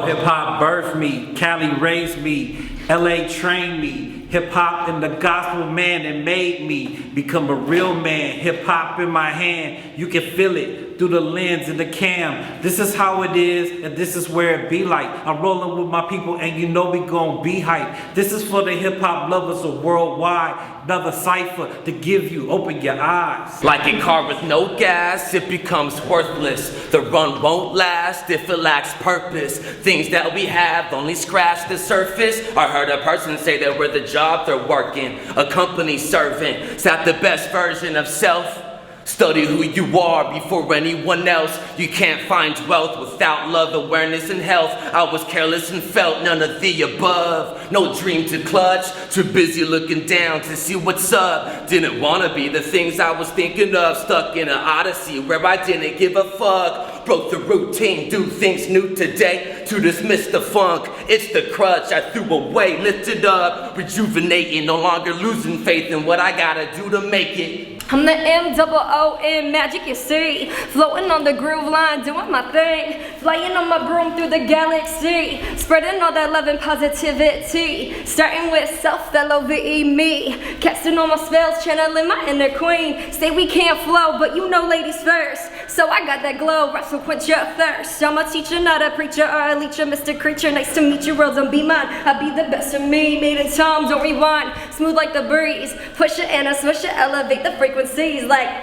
Hip hop birthed me, Cali raised me, LA trained me. Hip hop and the gospel man that made me become a real man. Hip hop in my hand, you can feel it through the lens and the cam. This is how it is, and this is where it be like. I'm rolling with my people, and you know we gon' be hype. This is for the hip hop lovers of worldwide. Another cipher to give you, open your eyes. Like a car with no gas, it becomes worthless. The run won't last if it lacks purpose. Things that we have only scratch the surface. I heard a person say that we're the job they're working, a company servant. It's not the best version of self. Study who you are before anyone else. You can't find wealth without love, awareness, and health. I was careless and felt none of the above. No dream to clutch, too busy looking down to see what's up. Didn't wanna be the things I was thinking of. Stuck in an odyssey where I didn't give a fuck. Broke the routine, do things new today to dismiss the funk. It's the crutch I threw away, lifted up, rejuvenating, no longer losing faith in what I gotta do to make it. I'm the M-O-O-N, magic you see. Floating on the groove line, doing my thing. Flying on my broom through the galaxy. Spreading all that love and positivity. Starting with self, L-O-V-E, me. Casting all my spells, channeling my inner queen. Say we can't flow, but you know ladies first. So I got that glow, raps will quench your thirst. I'm a teacher, not a preacher or a leecher. Mr. Creature, nice to meet you, world, don't be mine. I be the best of me, made in time, don't rewind. Smooth like the breeze. Push it and I swish it, elevate the frequency. Like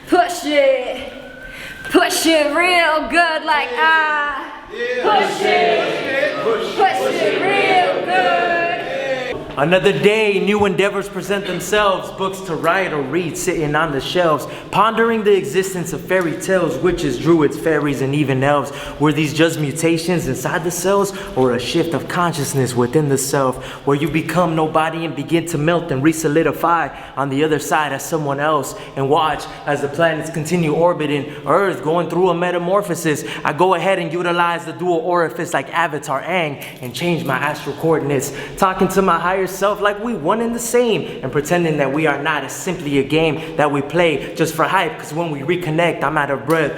push it real good, like push it real good. Another day, new endeavors present themselves. Books to write or read sitting on the shelves. Pondering the existence of fairy tales, witches, druids, fairies, and even elves. Were these just mutations inside the cells, or a shift of consciousness within the self, where you become nobody and begin to melt and re-solidify on the other side as someone else, and watch as the planets continue orbiting Earth, going through a metamorphosis. I go ahead and utilize the dual orifice like Avatar Aang and change my astral coordinates, talking to my higher self like we one and the same, and pretending that we are not. It's simply a game that we play just for hype, because when we reconnect, I'm out of breath.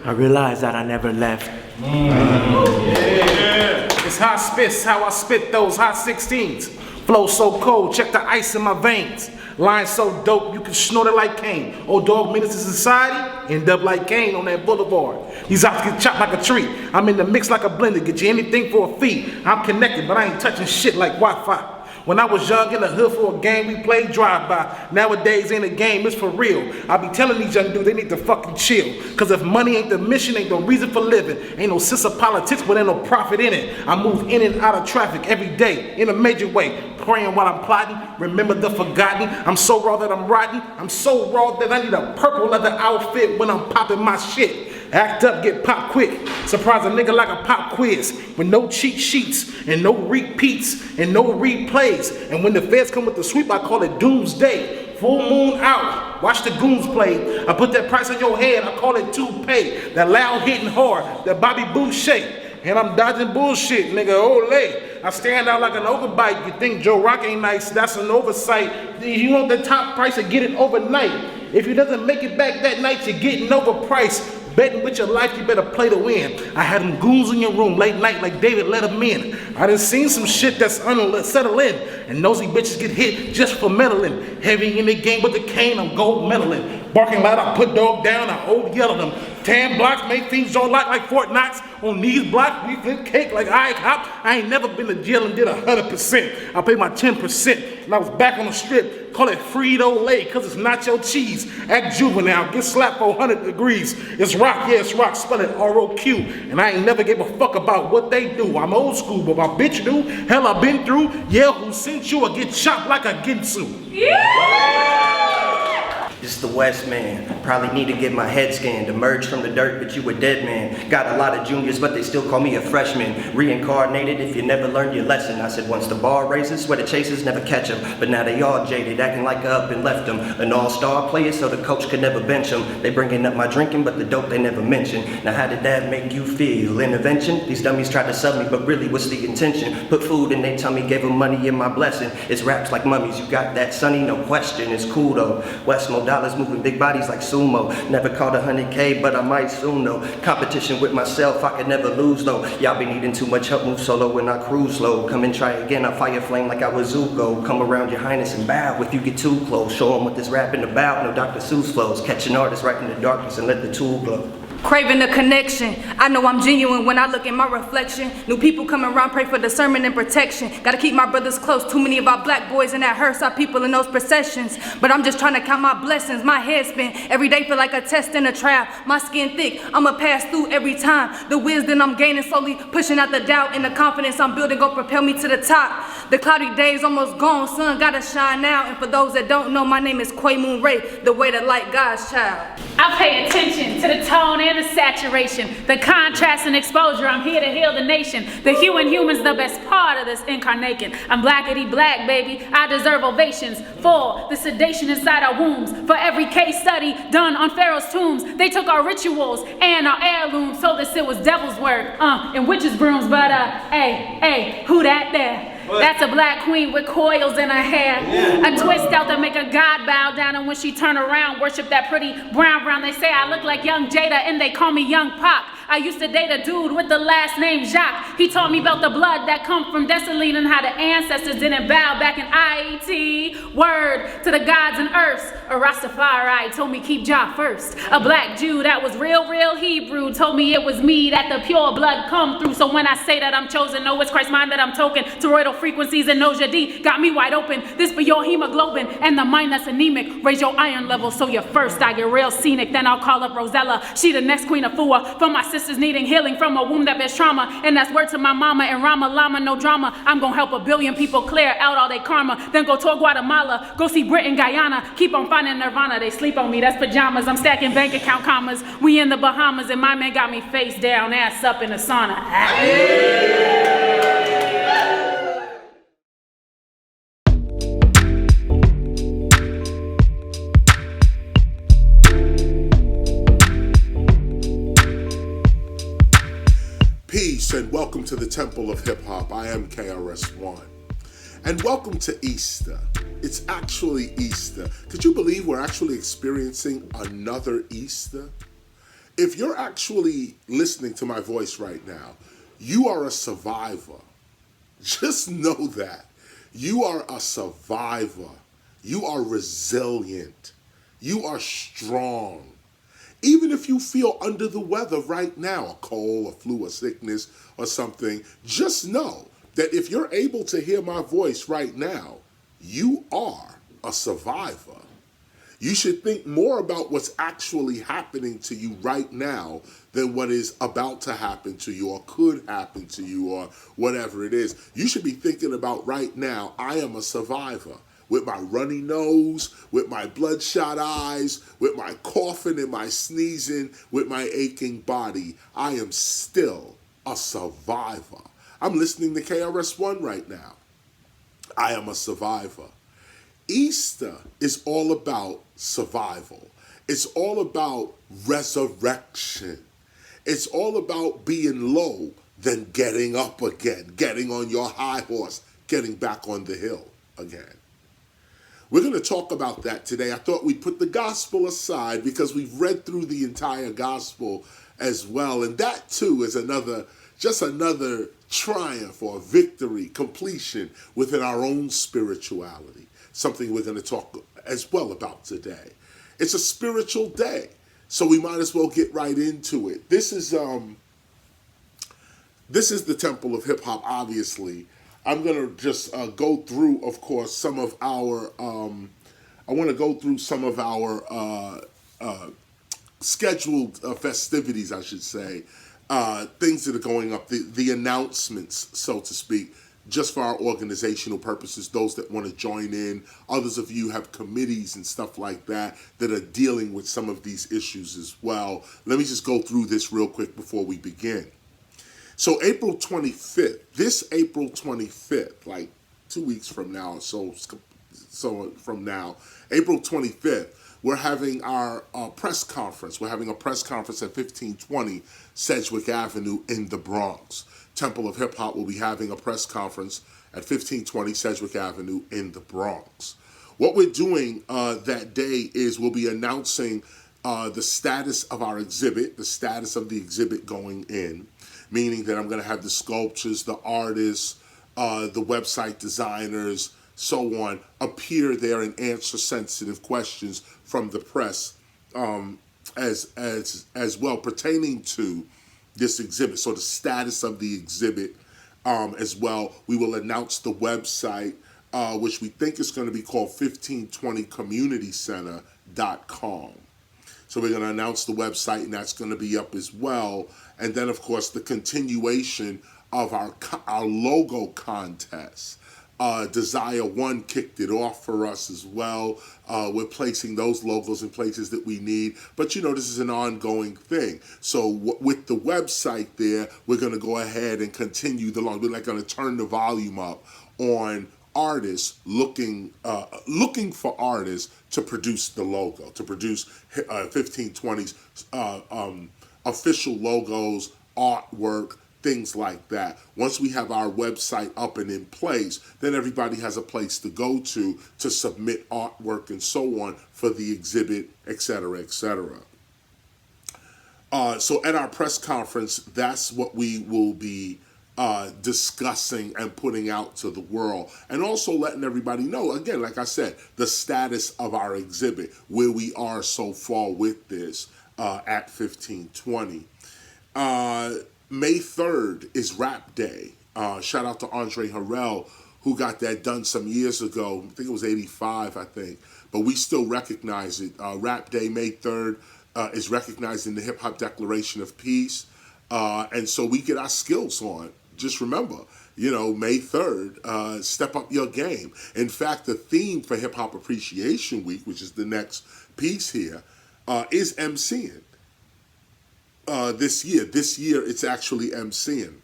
I realize that I never left. Yeah. It's hot spits, how I spit those hot 16s. Flow so cold, check the ice in my veins. Line so dope, you can snort it like Kane. Old dog menace to society, end up like Kane on that boulevard. These ops get chopped like a tree. I'm in the mix like a blender, get you anything for a fee. I'm connected, but I ain't touching shit like Wi-Fi. When I was young in the hood for a game, we played drive-by. Nowadays ain't a game, it's for real. I be telling these young dudes they need to fucking chill. Cause if money ain't the mission, ain't no reason for living. Ain't no sense of politics, but ain't no profit in it. I move in and out of traffic every day in a major way. Praying while I'm plotting, remember the forgotten. I'm so raw that I'm rotten. I'm so raw that I need a purple leather outfit when I'm popping my shit. Act up, get popped quick. Surprise a nigga like a pop quiz. With no cheat sheets, and no repeats, and no replays. And when the feds come with the sweep, I call it doomsday. Full moon out, watch the goons play. I put that price on your head, I call it toupee. That loud hitting hard, that Bobby Boo shake. And I'm dodging bullshit, nigga, ole. I stand out like an overbite. You think Joe Rock ain't nice, that's an oversight. You want the top price and get it overnight. If he doesn't make it back that night, you're getting overpriced. Betting with your life, you better play to win. I had them goons in your room late night like David let them in. I done seen some shit that's settle in. And nosy bitches get hit just for meddling. Heavy in the game with the cane, I'm gold medaling. Barking loud, I put dog down, I old yell at them. 10 blocks make things all lock like Fort Knox. On these blocks, we flip cake like IHOP. I ain't never been to jail and did 100%. I paid my 10%, and I was back on the strip. Call it Frito-Lay, cause it's not your cheese. Act juvenile, get slapped for 100 degrees. It's rock, yeah, it's rock, spell it R-O-Q. And I ain't never gave a fuck about what they do. I'm old school, but my bitch do. Hell, I been through. Yeah, who sent you or get chopped like a Ginsu? Yeah! It's the West man. Probably need to get my head scanned. Emerged from the dirt, but you a dead man. Got a lot of juniors, but they still call me a freshman. Reincarnated if you never learned your lesson. I said once the bar raises, sweater chasers never catch them. But now they all jaded, acting like I up and left them. An all-star player, so the coach could never bench them. They bringing up my drinking, but the dope they never mention. Now how did that make you feel? Intervention? These dummies tried to sub me, but really what's the intention? Put food in their tummy, gave them money in my blessing. It's raps like mummies, you got that sonny, no question. It's cool though. Westmo dollars, moving big bodies like sumo. Never caught 100K, but I might soon though. Competition with myself, I could never lose though. Y'all be needing too much help, move solo when I cruise low. Come and try again, I fire flame like I was Zuko. Come around your highness and bow if you get too close. Show them what this rapping about, no Dr. Seuss flows. Catch an artist right in the darkness and let the tool glow. Craving the connection. I know I'm genuine when I look in my reflection. New people come around, pray for discernment and protection. Gotta keep my brothers close. Too many of our black boys in that hearse are people in those processions. But I'm just trying to count my blessings. My head spin. Every day feel like a test and a trial. My skin thick. I'ma pass through every time. The wisdom I'm gaining slowly pushing out the doubt, and the confidence I'm building gon' propel me to the top. The cloudy days almost gone. Sun gotta shine now. And for those that don't know, my name is Quay Moon Ray, the way to light God's child. I pay attention to the tone and the saturation, the contrast and exposure. I'm here to heal the nation. The hue in humans, the best part of this incarnation. I'm blackity black, baby. I deserve ovations for the sedation inside our wombs. For every case study done on Pharaoh's tombs, they took our rituals and our heirlooms, told us it was devil's work, and witches' brooms. But hey, who that there? That's a black queen with coils in her hair. A twist out to make a god bow down, and when she turn around, worship that pretty brown. They say I look like young Jada and they call me Young Pac. I used to date a dude with the last name Jacques. He taught me about the blood that come from Desaline and how the ancestors didn't bow back in IET. Word to the gods and earths. A Rastafari told me keep Jah first. A black Jew that was real Hebrew told me it was me that the pure blood come through. So when I say that I'm chosen, know it's Christ's mind that I'm token. Toroidal frequencies and Noja D got me wide open. This for your hemoglobin and the mind that's anemic. Raise your iron level so you're first. I get real scenic, then I'll call up Rosella. She the next queen of Fua. For my sisters needing healing from a womb that bears trauma. And that's word to my mama and Rama Lama, no drama. I'm gonna help 1 billion people clear out all their karma. Then go tour Guatemala, go see Britain, Guyana. Keep on finding Nirvana, they sleep on me, that's pajamas. I'm stacking bank account commas. We in the Bahamas and my man got me face down, ass up in the sauna. Peace and welcome to the Temple of Hip Hop. I am KRS-ONE. And welcome to Easter. It's actually Easter. Could you believe we're actually experiencing another Easter? If you're actually listening to my voice right now, you are a survivor. Just know that. You are a survivor. You are resilient. You are strong. Even if you feel under the weather right now, a cold, a flu, a sickness, or something, just know that if you're able to hear my voice right now, you are a survivor. You should think more about what's actually happening to you right now than what is about to happen to you or could happen to you or whatever it is. You should be thinking about right now, I am a survivor. With my runny nose, with my bloodshot eyes, with my coughing and my sneezing, with my aching body, I am still a survivor. I'm listening to KRS-ONE right now. I am a survivor. Easter is all about survival. It's all about resurrection. It's all about being low, then getting up again, getting on your high horse, getting back on the hill again. We're going to talk about that today. I thought we'd put the gospel aside because we've read through the entire gospel as well. And that too is another triumph or victory, completion within our own spirituality. Something we're going to talk as well about today. It's a spiritual day, so we might as well get right into it. This is the Temple of Hip Hop, obviously. I'm going to just go through, of course, some of our, scheduled festivities, I should say, things that are going up, the announcements, so to speak, just for our organizational purposes, those that want to join in. Others of you have committees and stuff like that that are dealing with some of these issues as well. Let me just go through this real quick before we begin. So April 25th, this April 25th, like 2 weeks from now, so from now, April 25th, we're having our press conference. We're having a press conference at 1520 Sedgwick Avenue in the Bronx. Temple of Hip Hop will be having a press conference at 1520 Sedgwick Avenue in the Bronx. what we're doing that day is we'll be announcing the status of our exhibit, the status of the exhibit going in, meaning that I'm going to have the sculptures, the artists, the website designers, so on, appear there and answer sensitive questions from the press as well pertaining to this exhibit. So the status of the exhibit as well. We will announce the website, which we think is going to be called 1520communitycenter.com. So we're going to announce the website, and that's going to be up as well. And then, of course, the continuation of our logo contest. Desire One kicked it off for us as well. We're placing those logos in places that we need. But, you know, this is an ongoing thing. So with the website there, we're going to go ahead and continue the logo. We're not going to turn the volume up on artists looking for artists to produce the logo, to produce 1520's official logos, artwork, things like that. Once we have our website up and in place, then everybody has a place to go to submit artwork and so on for the exhibit, etc., etc. So at our press conference, that's what we will be discussing and putting out to the world, and also letting everybody know, again, like I said, the status of our exhibit, where we are so far with this at 1520. May 3rd is Rap Day. Shout out to Andre Harrell, who got that done some years ago. I think it was 85, I think. But we still recognize it. Rap Day, May 3rd, is recognized in the Hip Hop Declaration of Peace. And so we get our skills on. Just remember, you know, May 3rd, step up your game. In fact, the theme for Hip Hop Appreciation Week, which is the next piece here, is MCing. This year it's actually MCing.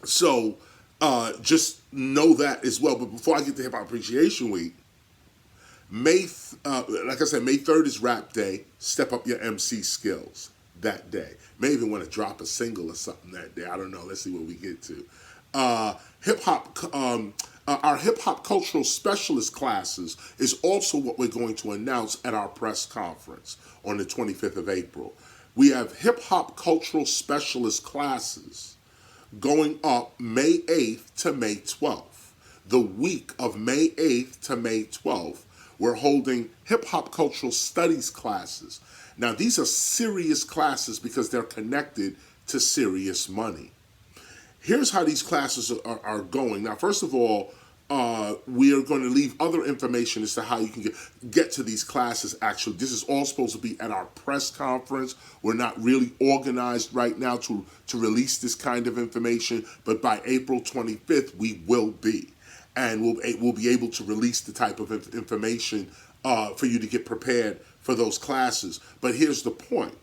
So just know that as well. But before I get to Hip Hop Appreciation Week, like I said, May 3rd is Rap Day. Step up your MC skills that day. May even want to drop a single or something that day. I don't know. Let's see what we get to. Our hip hop cultural specialist classes is also what we're going to announce at our press conference on the 25th of April. We have hip hop cultural specialist classes going up May 8th to May 12th. The week of May 8th to May 12th, we're holding hip hop cultural studies classes. Now, these are serious classes because they're connected to serious money. Here's how these classes are going. Now, first of all, we are going to leave other information as to how you can get to these classes. Actually, this is all supposed to be at our press conference. We're not really organized right now to release this kind of information, but by April 25th, we will be. And we'll be able to release the type of information for you to get prepared for those classes. But here's the point.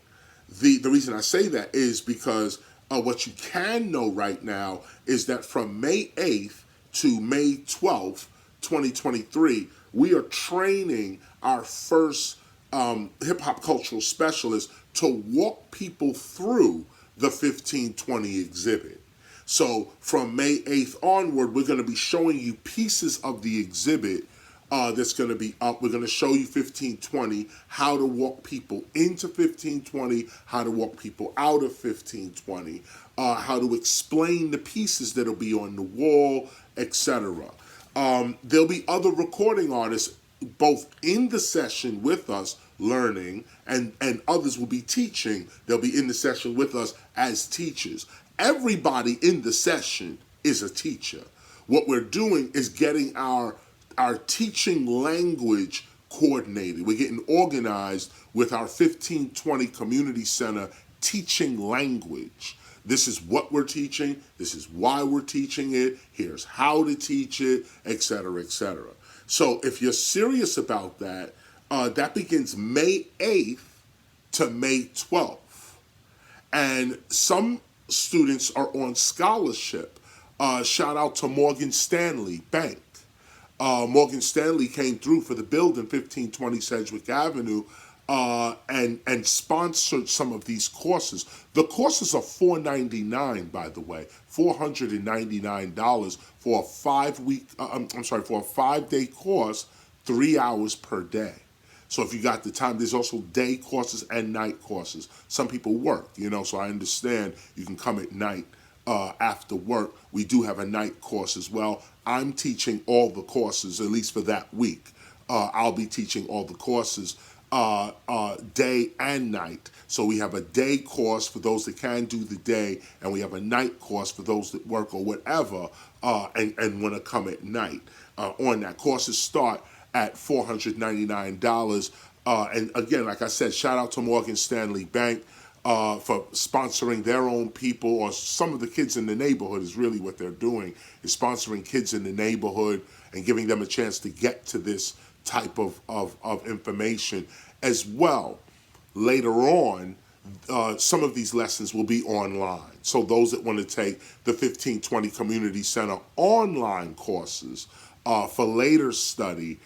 The reason I say that is because what you can know right now is that from May 8th to May 12th, 2023, we are training our first hip-hop cultural specialist to walk people through the 1520 exhibit. So from May 8th onward, we're going to be showing you pieces of the exhibit that's going to be up. We're going to show you 1520, how to walk people into 1520, how to walk people out of 1520, how to explain the pieces that'll be on the wall, etc. There'll be other recording artists both in the session with us learning, and others will be teaching. They'll be in the session with us as teachers. Everybody in the session is a teacher. What we're doing is getting our teaching language coordinated. We're getting organized with our 1520 Community Center teaching language. This is what we're teaching. This is why we're teaching it. Here's how to teach it, etc., etc. So if you're serious about that, that begins May 8th to May 12th. And some students are on scholarship. Shout out to Morgan Stanley Bank. Morgan Stanley came through for the building, 1520 Sedgwick Avenue, and sponsored some of these courses. The courses are $499, by the way, $499 for a 5-day course 3 hours per day. So if you got the time, there's also day courses and night courses. Some people work, so I understand you can come at night after work. We do have a night course as well. I'm teaching all the courses, at least for that week. I'll be teaching all the courses day and night. So we have a day course for those that can do the day, and we have a night course for those that work or whatever and want to come at night. On that, courses start at $499. And again, like I said, shout out to Morgan Stanley Bank for sponsoring their own people, or some of the kids in the neighborhood is really what they're doing, is sponsoring kids in the neighborhood and giving them a chance to get to this type of information as well. Later on, some of these lessons will be online. So those that want to take the 1520 Community Center online courses for later study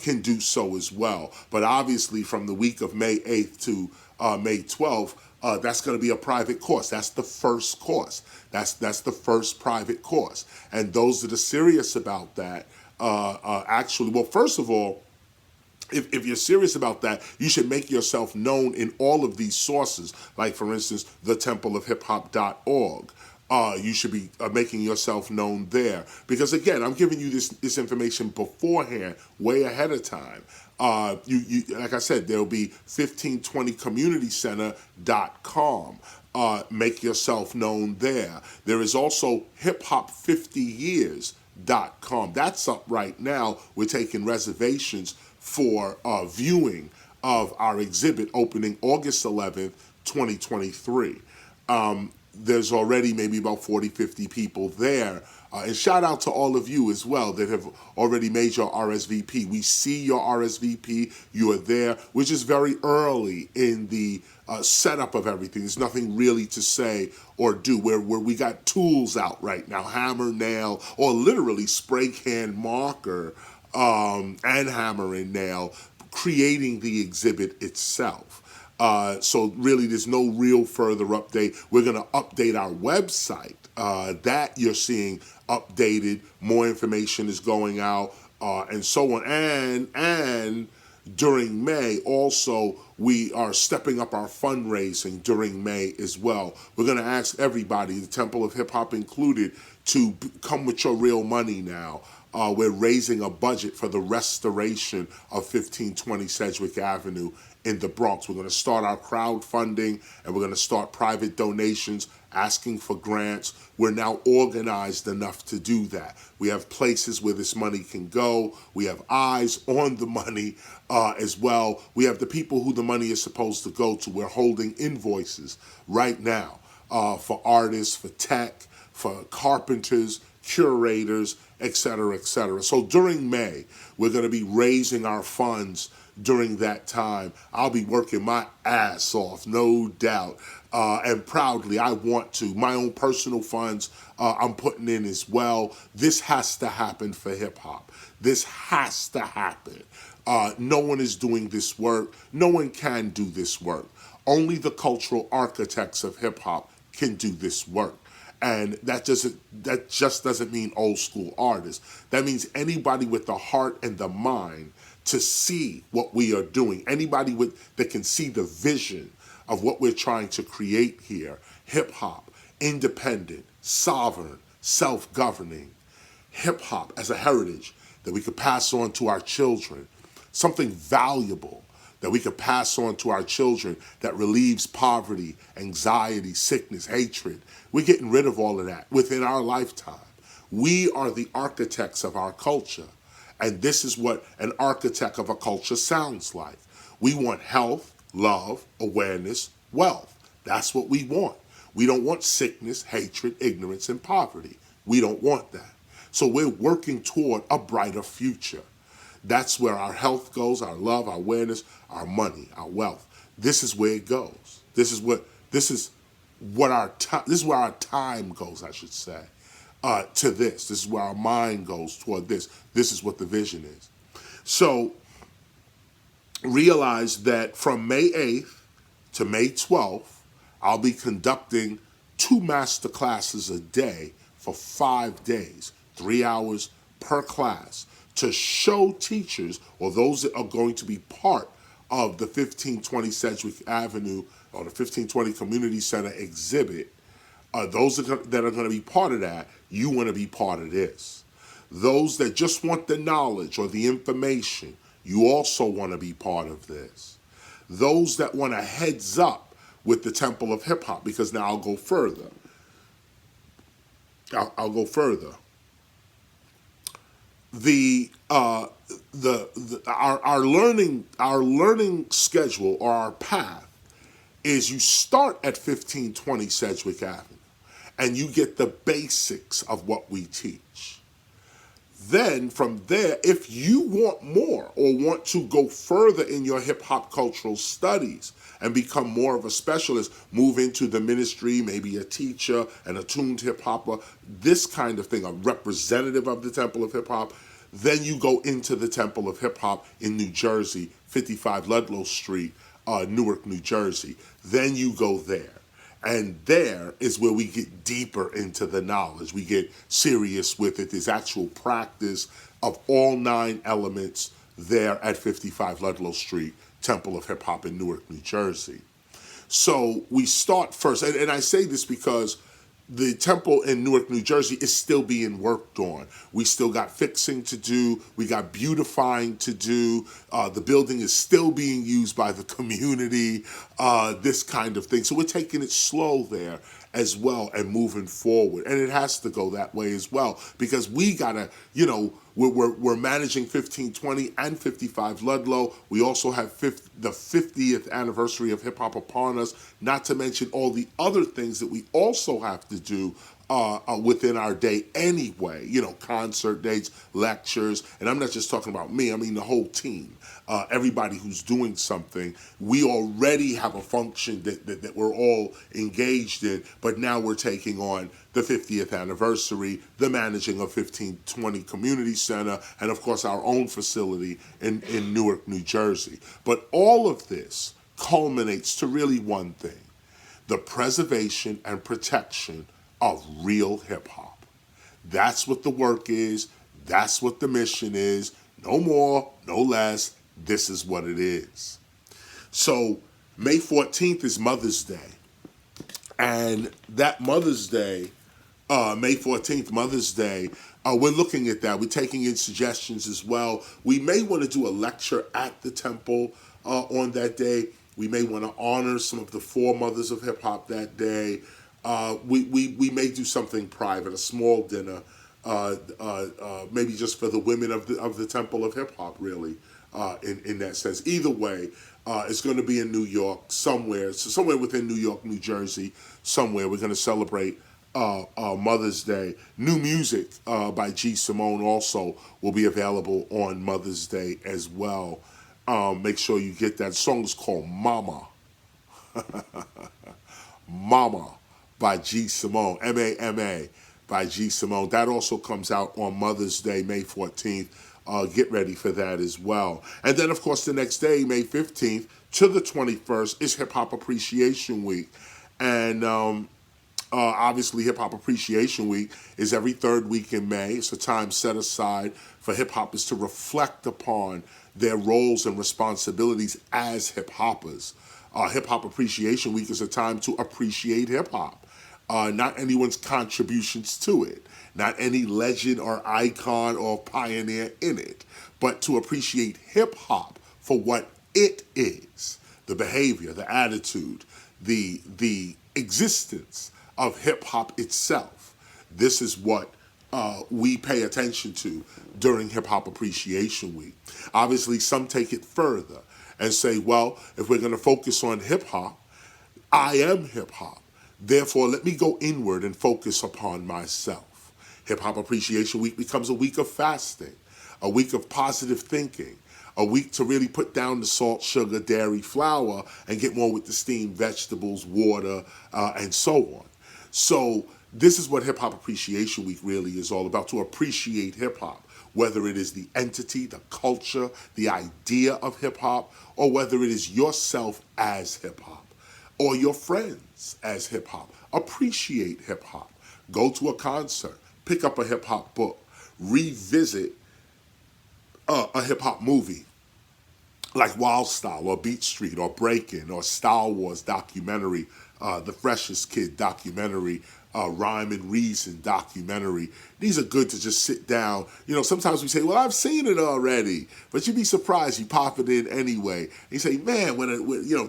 can do so as well. But obviously from the week of May 8th to May 12th, that's going to be a private course. That's the first course. That's the first private course. And those that are serious about that, actually, well, first of all, if you're serious about that, you should make yourself known in all of these sources, like, for instance, thetempleofhiphop.org. You should be making yourself known there. Because, again, I'm giving you this information beforehand, way ahead of time. You like I said, there'll be 1520communitycenter.com. Make yourself known there. There is also hiphop50years.com. That's up right now. We're taking reservations for viewing of our exhibit opening August 11th, 2023. There's already maybe about 40, 50 people there. And shout out to all of you as well that have already made your RSVP. We see your RSVP. You are there. We're just very early in the setup of everything. There's nothing really to say or do. Where we got tools out right now, hammer, nail, or literally spray can marker and hammer and nail, creating the exhibit itself. So really there's no real further update. We're going to update our website. That you're seeing updated. More information is going out and so on. And during May also, we are stepping up our fundraising during May as well. We're going to ask everybody, the Temple of Hip Hop included, to come with your real money now. We're raising a budget for the restoration of 1520 Sedgwick Avenue in the Bronx. We're going to start our crowdfunding, and we're going to start private donations, asking for grants. We're now organized enough to do that. We have places where this money can go. We have eyes on the money as well. We have the people who the money is supposed to go to. We're holding invoices right now for artists, for tech, for carpenters, curators, etc., etc. So during May, we're going to be raising our funds during that time. I'll be working my ass off, no doubt. And proudly, I want to. My own personal funds I'm putting in as well. This has to happen for hip-hop. This has to happen. No one is doing this work. No one can do this work. Only the cultural architects of hip-hop can do this work. And that just doesn't mean old school artists. That means anybody with the heart and the mind to see what we are doing. Anybody that can see the vision of what we're trying to create here. Hip hop, independent, sovereign, self-governing. Hip hop as a heritage that we could pass on to our children. Something valuable that we could pass on to our children that relieves poverty, anxiety, sickness, hatred. We're getting rid of all of that within our lifetime. We are the architects of our culture. And this is what an architect of a culture sounds like. We want health, love, awareness, wealth. That's what we want. We don't want sickness, hatred, ignorance, and poverty. We don't want that. So we're working toward a brighter future. That's where our health goes, our love, our awareness, our money, our wealth. This is where it goes. This is where our time goes, I should say, to this. This is where our mind goes toward this. This is what the vision is. So realize that from May 8th to May 12th, I'll be conducting 2 master classes a day for 5 days, 3 hours per class, to show teachers or those that are going to be part of the 1520 Sedgwick Avenue or the 1520 Community Center exhibit, those that are going to be part of that, you want to be part of this. Those that just want the knowledge or the information, you also want to be part of this. Those that want a heads up with the Temple of Hip Hop, because now I'll go further. I'll go further. Our learning schedule or our path is you start at 1520 Sedgwick Avenue and you get the basics of what we teach. Then from there, if you want more or want to go further in your hip hop cultural studies and become more of a specialist, move into the ministry, maybe a teacher, an attuned hip hopper, this kind of thing, a representative of the Temple of Hip Hop, then you go into the Temple of Hip Hop in New Jersey, 55 Ludlow Street, Newark, New Jersey. Then you go there. And there is where we get deeper into the knowledge. We get serious with it. There's actual practice of all 9 elements there at 55 Ludlow Street, Temple of Hip Hop in Newark, New Jersey. So we start first, and I say this because the temple in Newark, New Jersey is still being worked on. We still got fixing to do. We got beautifying to do. The building is still being used by the community, this kind of thing. So we're taking it slow there as well and moving forward. And it has to go that way as well because we got to, we're managing 1520 and 55 Ludlow. We also have the 50th anniversary of hip hop upon us, not to mention all the other things that we also have to do within our day anyway, concert dates, lectures, and I'm not just talking about me, I mean the whole team. Everybody who's doing something, we already have a function that we're all engaged in, but now we're taking on the 50th anniversary, the managing of 1520 Community Center, and of course our own facility in Newark, New Jersey. But all of this culminates to really one thing, the preservation and protection of real hip hop. That's what the work is, that's what the mission is, no more, no less. This is what it is. So May 14th is Mother's Day. And that Mother's Day, May 14th, Mother's Day, we're looking at that. We're taking in suggestions as well. We may want to do a lecture at the temple on that day. We may want to honor some of the foremothers of hip hop that day. We may do something private, a small dinner, maybe just for the women of the Temple of Hip Hop, really. In that sense. Either way, it's going to be in New York, somewhere within New York, New Jersey, somewhere. We're going to celebrate Mother's Day. New music by G. Simone also will be available on Mother's Day as well. Make sure you get that. The song is called Mama. Mama by G. Simone, M-A-M-A by G. Simone. That also comes out on Mother's Day, May 14th. Get ready for that as well. And then, of course, the next day, May 15th to the 21st, is Hip Hop Appreciation Week. And obviously, Hip Hop Appreciation Week is every third week in May. It's a time set aside for hip-hoppers to reflect upon their roles and responsibilities as hip-hoppers. Hip Hop Appreciation Week is a time to appreciate hip-hop, not anyone's contributions to it. Not any legend or icon or pioneer in it, but to appreciate hip-hop for what it is, the behavior, the attitude, the existence of hip-hop itself. This is what we pay attention to during Hip Hop Appreciation Week. Obviously, some take it further and say, well, if we're going to focus on hip-hop, I am hip-hop. Therefore, let me go inward and focus upon myself. Hip Hop Appreciation Week becomes a week of fasting, a week of positive thinking, a week to really put down the salt, sugar, dairy, flour, and get more with the steamed vegetables, water, and so on. So this is what Hip Hop Appreciation Week really is all about, to appreciate hip hop, whether it is the entity, the culture, the idea of hip hop, or whether it is yourself as hip hop, or your friends as hip hop. Appreciate hip hop. Go to a concert. Pick up a hip-hop book, revisit a hip hop movie like Wild Style or Beat Street or Breakin' or Star Wars documentary, The Freshest Kid documentary, Rhyme and Reason documentary. These are good to just sit down. You know, sometimes we say, well, I've seen it already, but you'd be surprised you pop it in anyway. And you say, man, when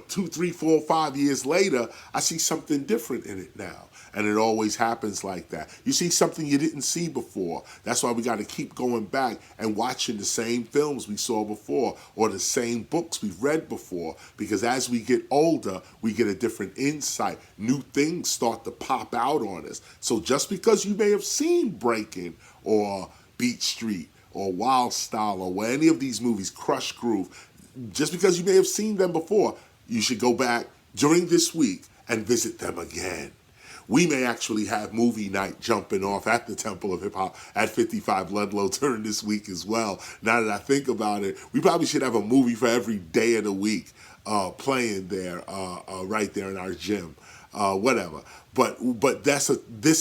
2, 3, 4, 5 years later, I see something different in it now. And it always happens like that. You see something you didn't see before. That's why we got to keep going back and watching the same films we saw before or the same books we've read before. Because as we get older, we get a different insight. New things start to pop out on us. So just because you may have seen Breakin' or Beat Street or Wild Style or any of these movies, Crush Groove, just because you may have seen them before, you should go back during this week and visit them again. We may actually have movie night jumping off at the Temple of Hip Hop at 55 Ludlow during this week as well. Now that I think about it, we probably should have a movie for every day of the week playing there, right there in our gym, whatever. But this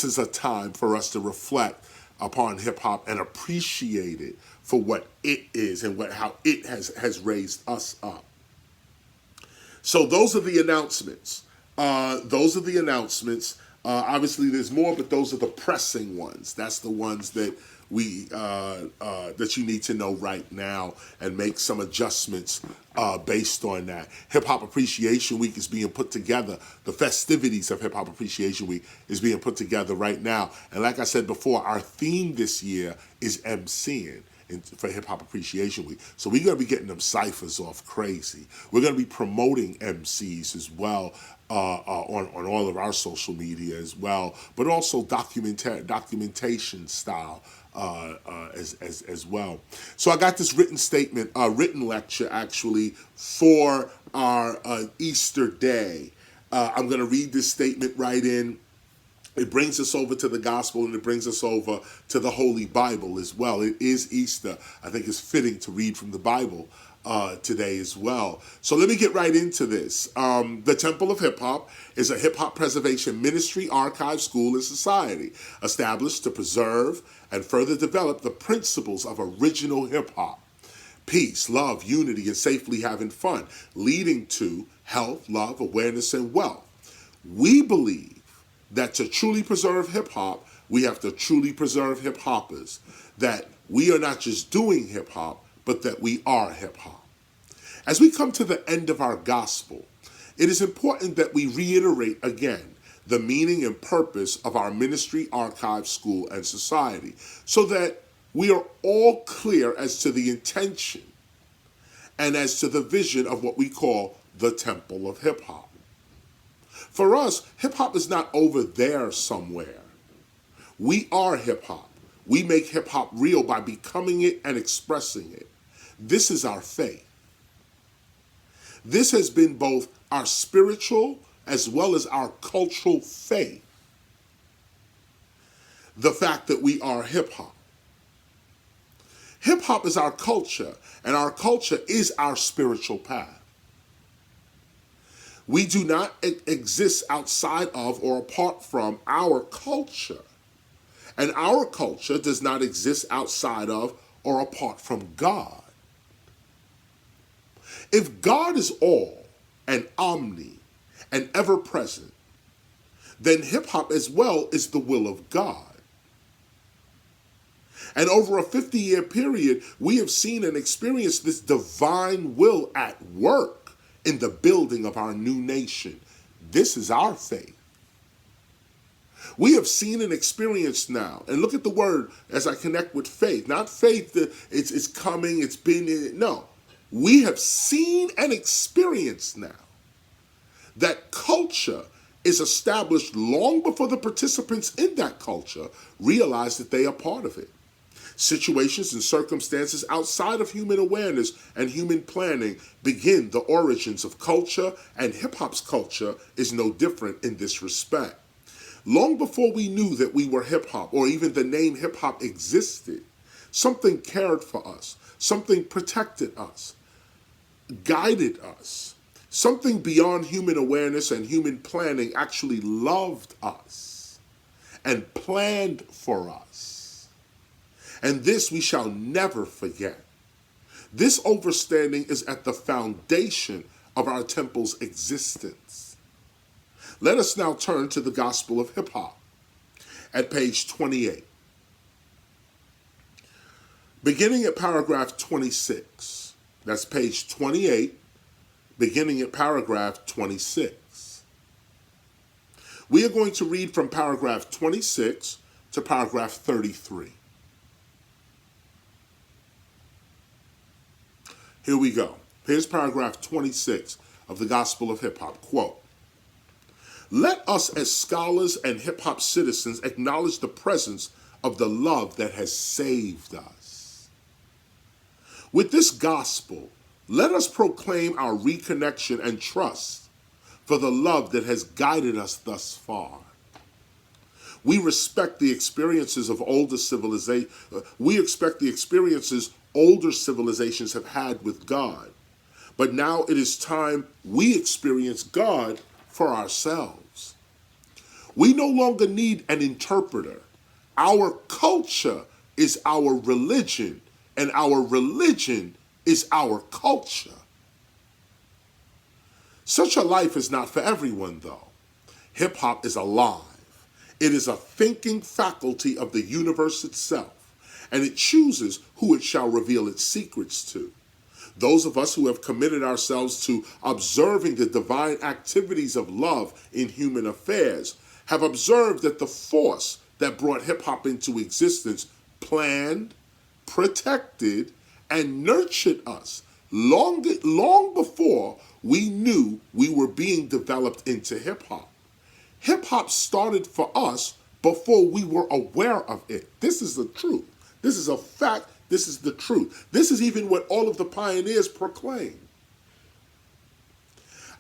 is a time for us to reflect upon hip hop and appreciate it for what it is and how it has raised us up. So those are the announcements. Obviously, there's more, but those are the pressing ones. That's the ones that that you need to know right now and make some adjustments based on that. Hip Hop Appreciation Week is being put together. The festivities of Hip Hop Appreciation Week is being put together right now. And like I said before, our theme this year is MCing. For Hip Hop Appreciation Week. So we're going to be getting them ciphers off crazy. We're going to be promoting MCs as well on all of our social media as well, but also documentation style as well. So I got this written lecture actually for our Easter day. I'm going to read this statement right in. It brings us over to the gospel and it brings us over to the Holy Bible as well. It is Easter. I think it's fitting to read from the Bible today as well. So let me get right into this. The Temple of Hip Hop is a hip hop preservation ministry, archive, school, and society established to preserve and further develop the principles of original hip hop. Peace, love, unity, and safely having fun, leading to health, love, awareness, and wealth. We believe that to truly preserve hip-hop, we have to truly preserve hip-hoppers. That we are not just doing hip-hop, but that we are hip-hop. As we come to the end of our gospel, it is important that we reiterate again the meaning and purpose of our ministry, archive, school, and society, so that we are all clear as to the intention and as to the vision of what we call the Temple of Hip-Hop. For us, hip-hop is not over there somewhere. We are hip-hop. We make hip-hop real by becoming it and expressing it. This is our faith. This has been both our spiritual as well as our cultural faith. The fact that we are hip-hop. Hip-hop is our culture, and our culture is our spiritual path. We do not exist outside of or apart from our culture. And our culture does not exist outside of or apart from God. If God is all and omni and ever present, then hip-hop as well is the will of God. And over a 50-year period, we have seen and experienced this divine will at work in the building of our new nation. This is our faith. We have seen and experienced now, and look at the word as I connect with faith, not faith that it's coming, it's been, no. We have seen and experienced now that culture is established long before the participants in that culture realize that they are part of it. Situations and circumstances outside of human awareness and human planning begin the origins of culture, and hip-hop's culture is no different in this respect. Long before we knew that we were hip-hop or even the name hip-hop existed, something cared for us, something protected us, guided us, something beyond human awareness and human planning actually loved us and planned for us. And this we shall never forget. This understanding is at the foundation of our temple's existence. Let us now turn to the gospel of hip hop at page 28. Beginning at paragraph 26. That's page 28, beginning at paragraph 26. We are going to read from paragraph 26 to paragraph 33. Here we go. Here's paragraph 26 of the Gospel of Hip Hop. Quote, "Let us as scholars and hip hop citizens acknowledge the presence of the love that has saved us. With this gospel, let us proclaim our reconnection and trust for the love that has guided us thus far. We respect the experiences of older civilizations. Older civilizations have had with God, but now it is time we experience God for ourselves. We no longer need an interpreter. Our culture is our religion, and our religion is our culture. Such a life is not for everyone, though. Hip-hop is alive. It is a thinking faculty of the universe itself, and it chooses who it shall reveal its secrets to. Those of us who have committed ourselves to observing the divine activities of love in human affairs have observed that the force that brought hip-hop into existence planned, protected, and nurtured us long before we knew we were being developed into hip-hop. Hip-hop started for us before we were aware of it. This is the truth. This is a fact. This is the truth. This is even what all of the pioneers proclaim.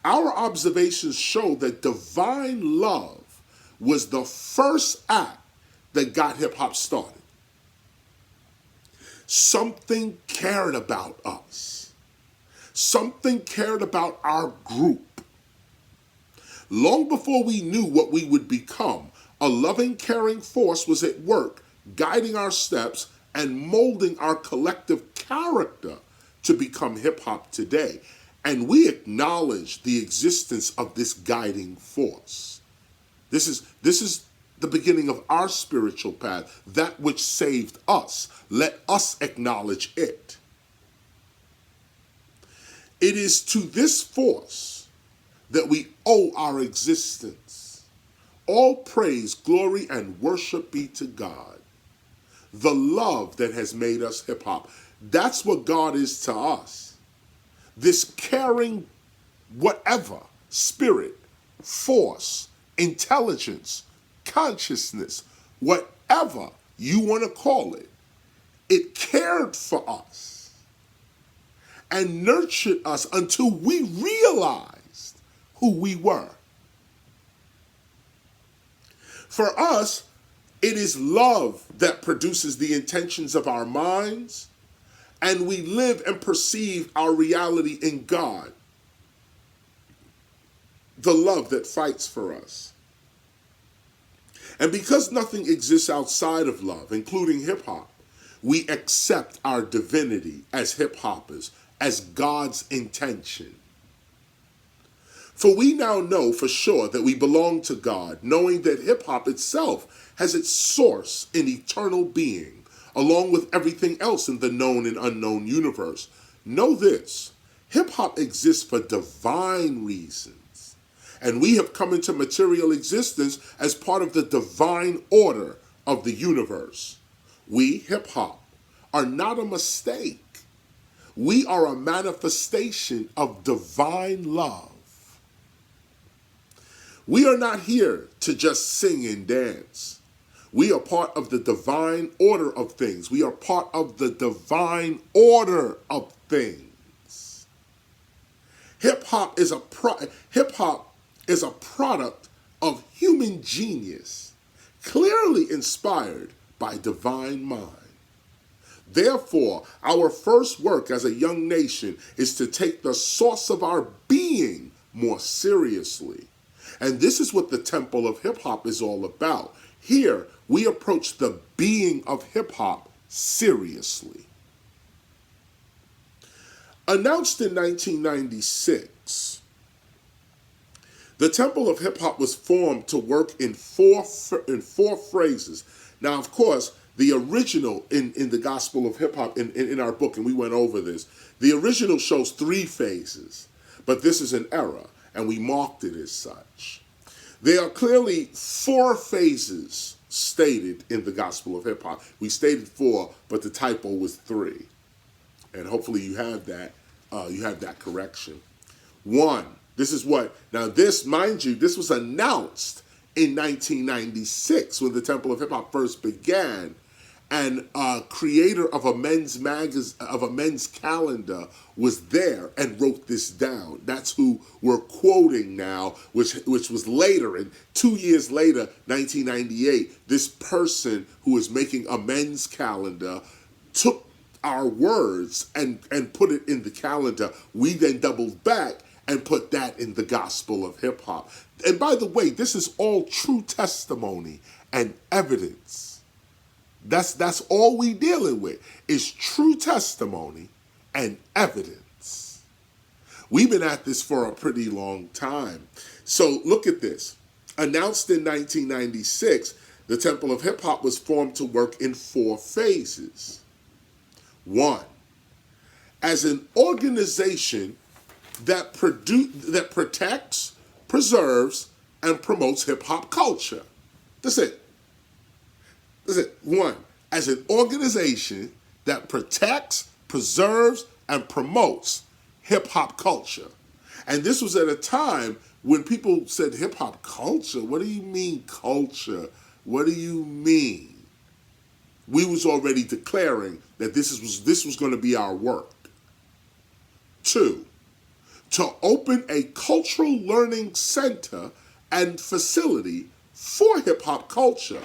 Our observations show that divine love was the first act that got hip-hop started. Something cared about us. Something cared about our group. Long before we knew what we would become, a loving, caring force was at work, guiding our steps and molding our collective character to become hip-hop today. And we acknowledge the existence of this guiding force. This is the beginning of our spiritual path, that which saved us. Let us acknowledge it. It is to this force that we owe our existence. All praise, glory, and worship be to God. The love that has made us hip-hop. That's what God is to us. This caring whatever, spirit, force, intelligence, consciousness, whatever you want to call it, it cared for us and nurtured us until we realized who we were. For us, it is love that produces the intentions of our minds, and we live and perceive our reality in God. The love that fights for us. And because nothing exists outside of love, including hip-hop, we accept our divinity as hip-hoppers, as God's intention. For we now know for sure that we belong to God, knowing that hip-hop itself has its source in eternal being, along with everything else in the known and unknown universe. Know this, hip-hop exists for divine reasons, and we have come into material existence as part of the divine order of the universe. We, hip-hop, are not a mistake. We are a manifestation of divine love. We are not here to just sing and dance. We are part of the divine order of things. We are part of the divine order of things. Hip-hop is a product of human genius, clearly inspired by divine mind. Therefore, our first work as a young nation is to take the source of our being more seriously. And this is what the Temple of Hip-Hop is all about. Here, we approach the being of hip-hop seriously. Announced in 1996, the Temple of Hip Hop was formed to work in four phrases. Now, of course, the original in the Gospel of Hip Hop, in our book, and we went over this, the original shows 3 phases, but this is an error, and we marked it as such. There are clearly 4 phases stated in the Gospel of Hip Hop. We stated 4, but the typo was 3. And hopefully you have that correction. 1, this is what, now this, mind you, this was announced in 1996 when the Temple of Hip Hop first began, and creator of a men's calendar was there and wrote this down. That's who we're quoting now, which was later, and 2 years later, 1998, this person who is making a men's calendar took our words and put it in the calendar. We then doubled back and put that in the Gospel of Hip Hop. And by the way, this is all true testimony and evidence. That's all we dealing with, is true testimony and evidence. We've been at this for a pretty long time. So look at this. Announced in 1996, the Temple of Hip Hop was formed to work in 4 phases. 1, as an organization that protects, preserves, and promotes hip-hop culture. That's it. That's it. 1, as an organization that protects, preserves, and promotes hip-hop culture. And this was at a time when people said hip-hop culture. What do you mean culture? What do you mean? We was already declaring that this was going to be our work. 2, to open a cultural learning center and facility for hip-hop culture,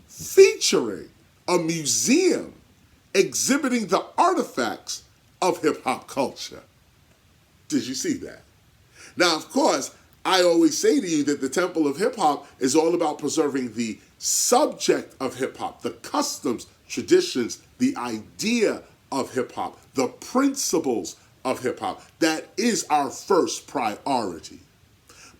featuring a museum exhibiting the artifacts of hip-hop culture. Did you see that? Now, of course, I always say to you that the Temple of Hip Hop is all about preserving the subject of hip hop, the customs, traditions, the idea of hip hop, the principles of hip hop. That is our first priority.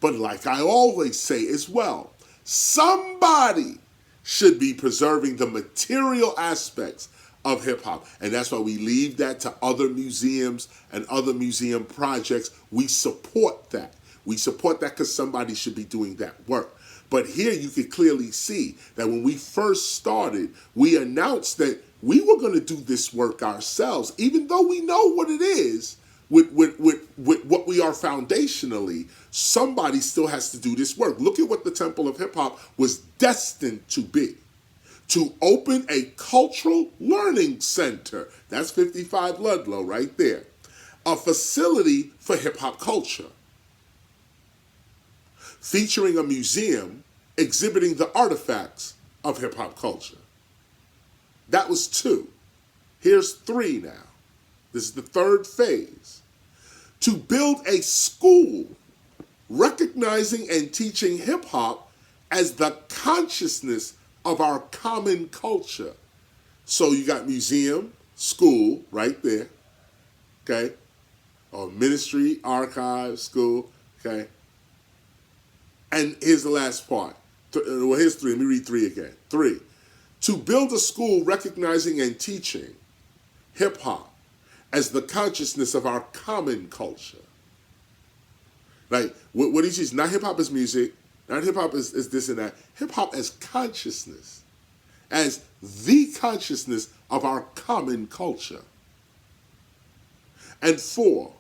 But like I always say as well, somebody should be preserving the material aspects of hip hop. And that's why we leave that to other museums and other museum projects. We support that. We support that because somebody should be doing that work. But here you can clearly see that when we first started, we announced that we were going to do this work ourselves, even though we know what it is with what we are foundationally. Somebody still has to do this work. Look at what the Temple of Hip Hop was destined to be. To open a cultural learning center. That's 55 Ludlow right there. A facility for hip hop culture. Featuring a museum exhibiting the artifacts of hip hop culture. That was 2. Here's 3 now. This is the 3rd phase. To build a school recognizing and teaching hip hop as the consciousness of our common culture. So you got museum, school, right there, okay? Or ministry, archive, school, okay? And here's the last part. Well, here's 3. Let me read 3 again. 3, to build a school recognizing and teaching hip-hop as the consciousness of our common culture. Like, what he teaches, not hip-hop as music, not hip-hop is this and that. Hip-hop as consciousness, as the consciousness of our common culture. And 4,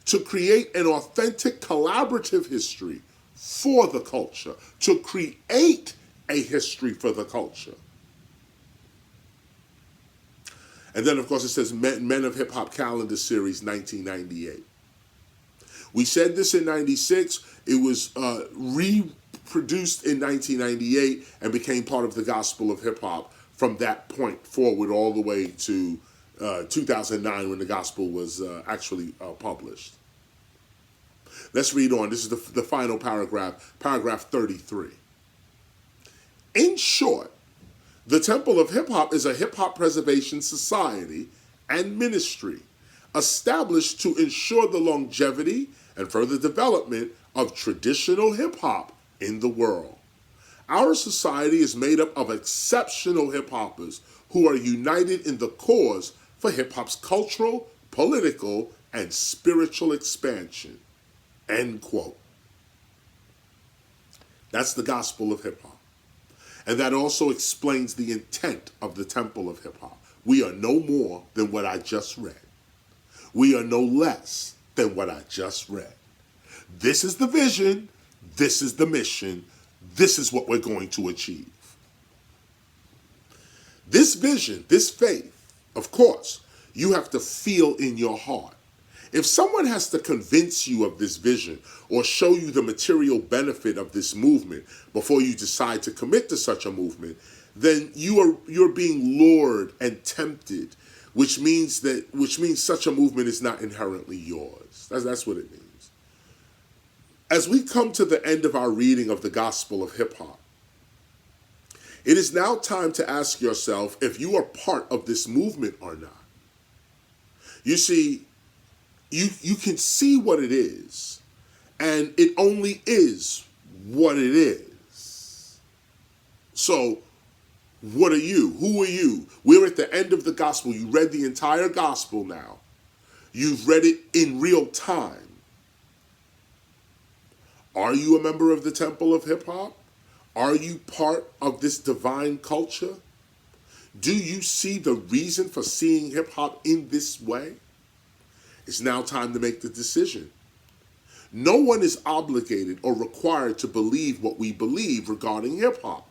to create an authentic collaborative history for the culture, to create a history for the culture. And then, of course, it says Men of Hip Hop Calendar Series 1998. We said this in 96. It was reproduced in 1998 and became part of the Gospel of Hip Hop from that point forward all the way to 2009 when the Gospel was actually published. Let's read on. This is the final paragraph, paragraph 33. In short, the Temple of Hip Hop is a hip hop preservation society and ministry, established to ensure the longevity and further development of traditional hip-hop in the world. Our society is made up of exceptional hip-hoppers who are united in the cause for hip-hop's cultural, political, and spiritual expansion. End quote. That's the gospel of hip-hop. And that also explains the intent of the temple of hip-hop. We are no more than what I just read. We are no less than what I just read. This is the vision. This is the mission. This is what we're going to achieve. This vision, this faith, of course, you have to feel in your heart. If someone has to convince you of this vision or show you the material benefit of this movement before you decide to commit to such a movement, then you're being lured and tempted, which means such a movement is not inherently yours. That's what it means. As we come to the end of our reading of the gospel of hip hop, it is now time to ask yourself if you are part of this movement or not. You see, you can see what it is, and it only is what it is. So, what are you? Who are you? We're at the end of the gospel. You read the entire gospel now. You've read it in real time. Are you a member of the temple of hip hop? Are you part of this divine culture? Do you see the reason for seeing hip hop in this way? It's now time to make the decision. No one is obligated or required to believe what we believe regarding hip hop.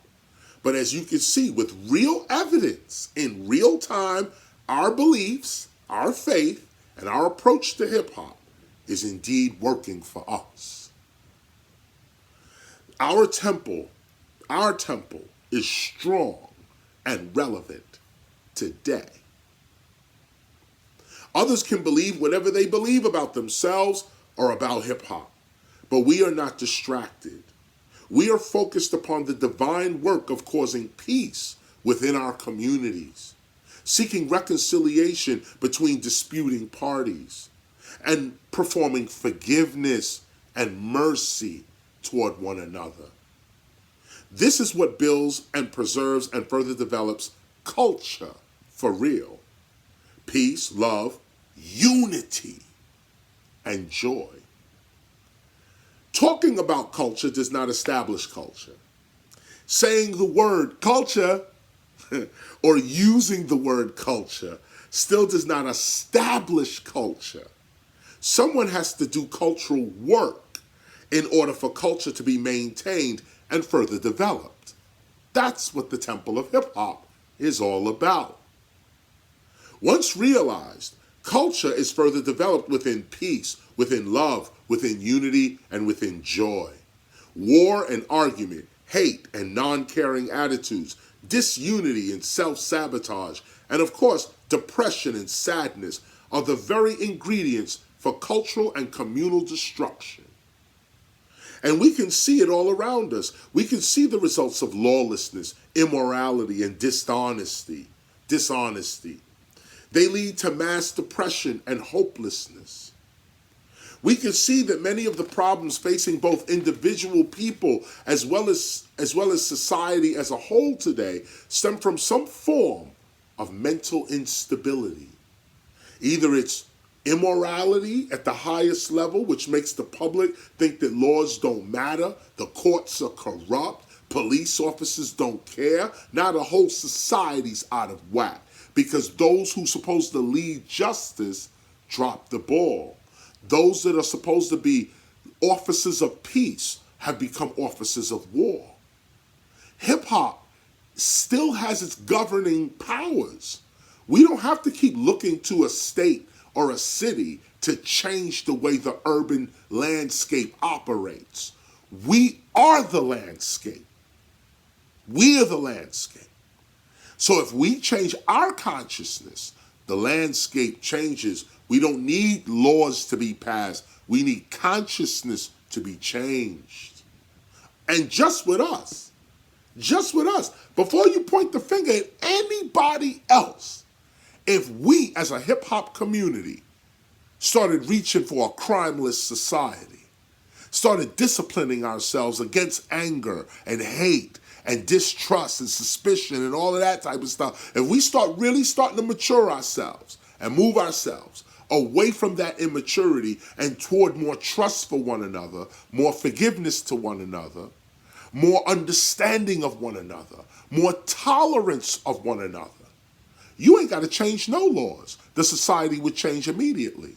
But as you can see, with real evidence in real time, our beliefs, our faith, and our approach to hip hop is indeed working for us. Our temple is strong and relevant today. Others can believe whatever they believe about themselves or about hip hop, but we are not distracted. We are focused upon the divine work of causing peace within our communities, seeking reconciliation between disputing parties, and performing forgiveness and mercy toward one another. This is what builds and preserves and further develops culture for real. Peace, love, unity, and joy. Talking about culture does not establish culture. Saying the word culture or using the word culture still does not establish culture. Someone has to do cultural work in order for culture to be maintained and further developed. That's what the Temple of Hip Hop is all about. Once realized, culture is further developed within peace, within love, within unity, and within joy. War and argument, hate and non-caring attitudes, disunity and self-sabotage, and of course, depression and sadness are the very ingredients for cultural and communal destruction. And we can see it all around us. We can see the results of lawlessness, immorality, and dishonesty. They lead to mass depression and hopelessness. We can see that many of the problems facing both individual people as well as society as a whole today stem from some form of mental instability. Either it's immorality at the highest level, which makes the public think that laws don't matter, the courts are corrupt, police officers don't care, now the whole society's out of whack because those who are supposed to lead justice drop the ball. Those that are supposed to be officers of peace have become officers of war. Hip-hop still has its governing powers. We don't have to keep looking to a state or a city to change the way the urban landscape operates. We are the landscape. We are the landscape. So if we change our consciousness, the landscape changes. We don't need laws to be passed. We need consciousness to be changed. And just with us, before you point the finger at anybody else, if we as a hip-hop community started reaching for a crimeless society, started disciplining ourselves against anger and hate and distrust and suspicion and all of that type of stuff, if we start really starting to mature ourselves and move ourselves away from that immaturity and toward more trust for one another, more forgiveness to one another, more understanding of one another, more tolerance of one another, you ain't got to change no laws. The society would change immediately.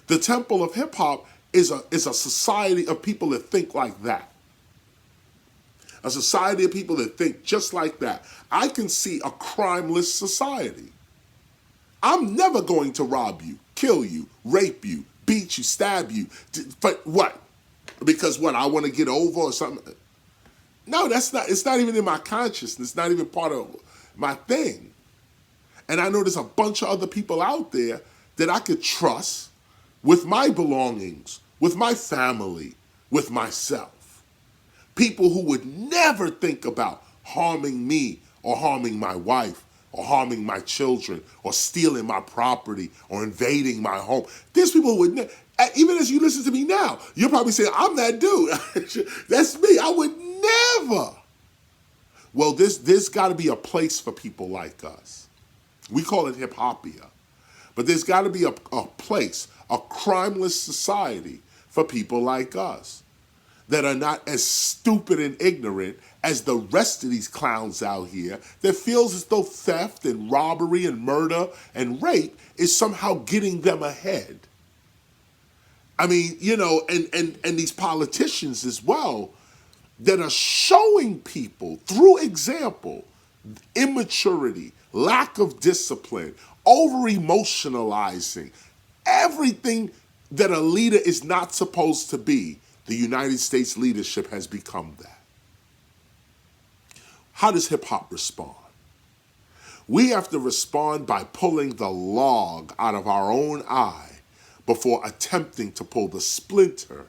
The Temple of Hip Hop is a society of people that think like that. A society of people that think just like that. I can see a crimeless society. I'm never going to rob you, kill you, rape you, beat you, stab you. But what? Because what, I want to get over or something? No, that's not, it's not even in my consciousness, not even part of my thing. And I know there's a bunch of other people out there that I could trust with my belongings, with my family, with myself. People who would never think about harming me or harming my wife or harming my children or stealing my property or invading my home. There's people who would even as you listen to me now, you're probably saying, I'm that dude. That's me. I would never. Well, there's got to be a place for people like us. We call it hip-hopia. But there's got to be a place, a crimeless society for people like us that are not as stupid and ignorant as the rest of these clowns out here that feels as though theft and robbery and murder and rape is somehow getting them ahead. I mean, you know, and these politicians as well that are showing people through example immaturity, lack of discipline, over-emotionalizing, everything that a leader is not supposed to be. The United States leadership has become that. How does hip-hop respond? We have to respond by pulling the log out of our own eye before attempting to pull the splinter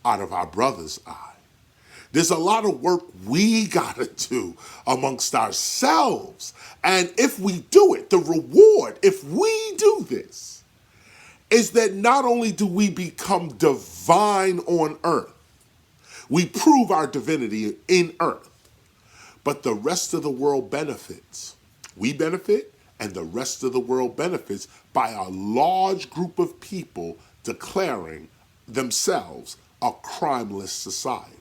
out of our brother's eye. There's a lot of work we gotta do amongst ourselves. And if we do it, the reward, if we do this, is that not only do we become divine on earth, we prove our divinity in earth, but the rest of the world benefits. We benefit, and the rest of the world benefits by a large group of people declaring themselves a crimeless society.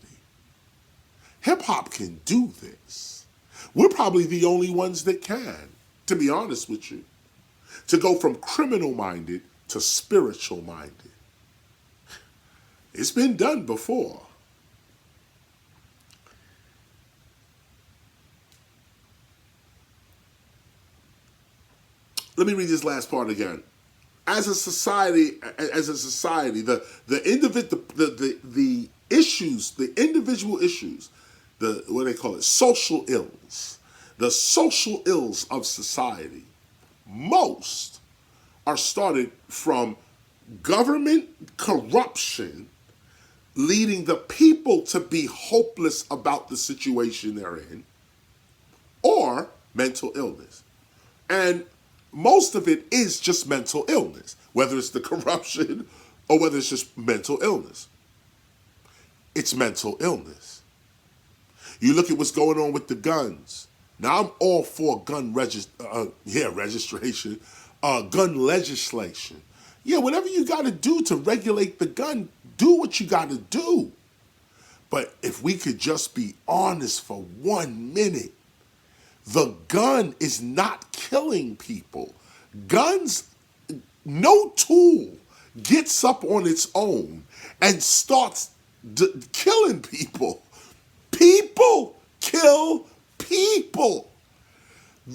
Hip-hop can do this. We're probably the only ones that can, to be honest with you, to go from criminal-minded to spiritual-minded. It's been done before. Let me read this last part again. As a society, the issues, the individual issues, what they call it, social ills, the social ills of society, most are started from government corruption leading the people to be hopeless about the situation they're in, or mental illness. And most of it is just mental illness, whether it's the corruption or whether it's just mental illness. It's mental illness. You look at what's going on with the guns. Now, I'm all for gun registration, gun legislation. Yeah, whatever you got to do to regulate the gun, do what you got to do. But if we could just be honest for 1 minute, the gun is not killing people. Guns, no tool gets up on its own and starts killing people. People kill people.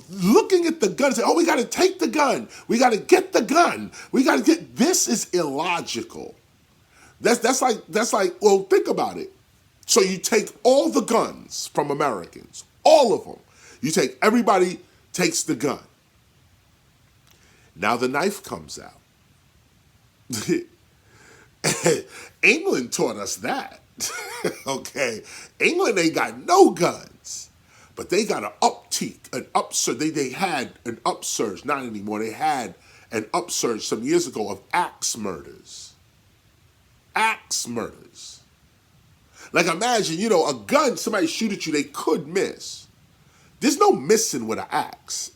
Looking at the gun and saying, oh, we got to take the gun. We got to get the gun. We got to get, this is illogical. That's like, well, think about it. So you take all the guns from Americans, all of them. You take, everybody takes the gun. Now the knife comes out. England taught us that. Okay. England ain't got no guns, but they got an upsurge. They had an upsurge, not anymore. They had an upsurge some years ago of axe murders. Axe murders. Like imagine, you know, a gun, somebody shoot at you, they could miss. There's no missing with an axe.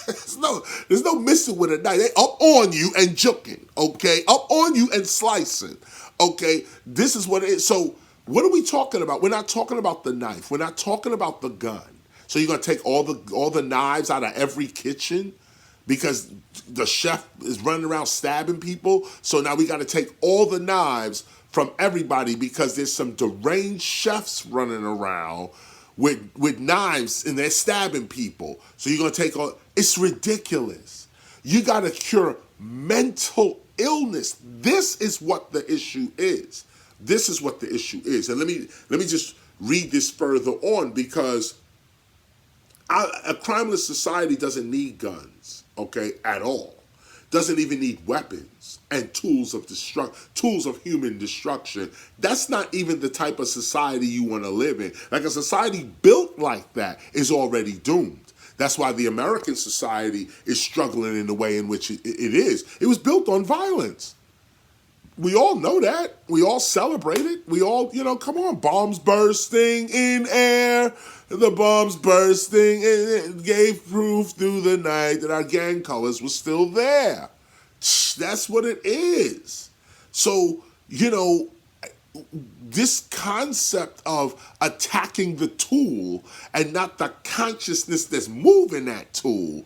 there's no missing with a knife. They up on you and juking, okay? Up on you and slicing, okay? This is what it is. So what are we talking about? We're not talking about the knife. We're not talking about the gun. So you're gonna take all the knives out of every kitchen because the chef is running around stabbing people. So now we got to take all the knives from everybody because there's some deranged chefs running around with knives and they're stabbing people. So you're going to take all, it's ridiculous. You got to cure mental illness. This is what the issue is. This is what the issue is. And let me just read this further on because a crimeless society doesn't need guns, okay, at all. Doesn't even need weapons and tools of human destruction. That's not even the type of society you want to live in. Like a society built like that is already doomed. That's why the American society is struggling in the way in which it is. It was built on violence. We all know that. We all celebrate it. We all, you know, come on, bombs bursting in air. The bombs bursting and gave proof through the night that our gang colors were still there. That's what it is. So, you know, this concept of attacking the tool and not the consciousness that's moving that tool,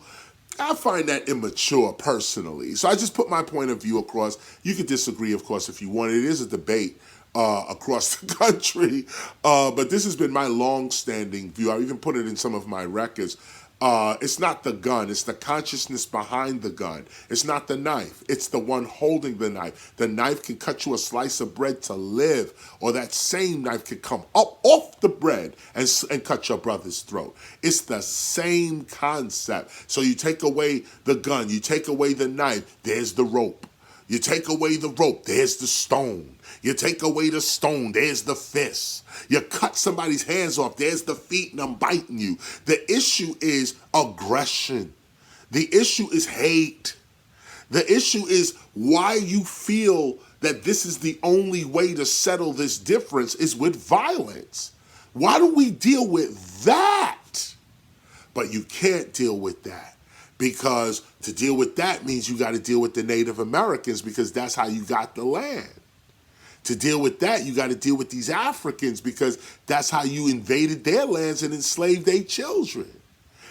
I find that immature personally. So I just put my point of view across. You could disagree, of course, if you want. It is a debate across the country, but this has been my long-standing view. I even put it in some of my records. It's not the gun, it's the consciousness behind the gun. It's not the knife, it's the one holding the knife. The knife can cut you a slice of bread to live, or that same knife can come up off the bread and cut your brother's throat. It's the same concept. So you take away the gun, you take away the knife, there's the rope. You take away the rope, there's the stone. You take away the stone, there's the fist. You cut somebody's hands off, there's the feet and I'm biting you. The issue is aggression. The issue is hate. The issue is why you feel that this is the only way to settle this difference is with violence. Why don't we deal with that? But you can't deal with that. Because to deal with that means you got to deal with the Native Americans because that's how you got the land. To deal with that, you got to deal with these Africans because that's how you invaded their lands and enslaved their children.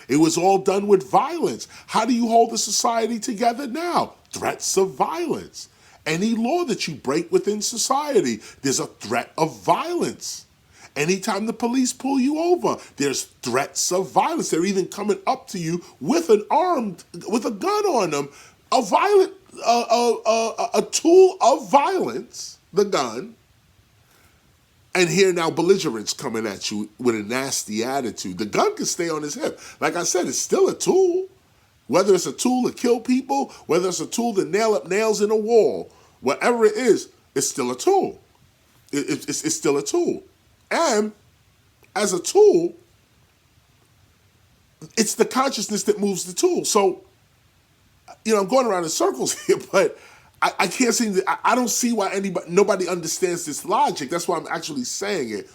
It was all done with violence. How do you hold the society together now? Threats of violence. Any law that you break within society, there's a threat of violence. Anytime the police pull you over, there's threats of violence. They're even coming up to you with with a gun on them, a tool of violence, the gun. And here now belligerents coming at you with a nasty attitude. The gun can stay on his hip. Like I said, it's still a tool. Whether it's a tool to kill people, whether it's a tool to nail up nails in a wall, whatever it is, it's still a tool. It's still a tool. And as a tool, it's the consciousness that moves the tool. So, you know, I'm going around in circles here, but I can't seem to, I don't see why nobody understands this logic. That's why I'm actually saying it.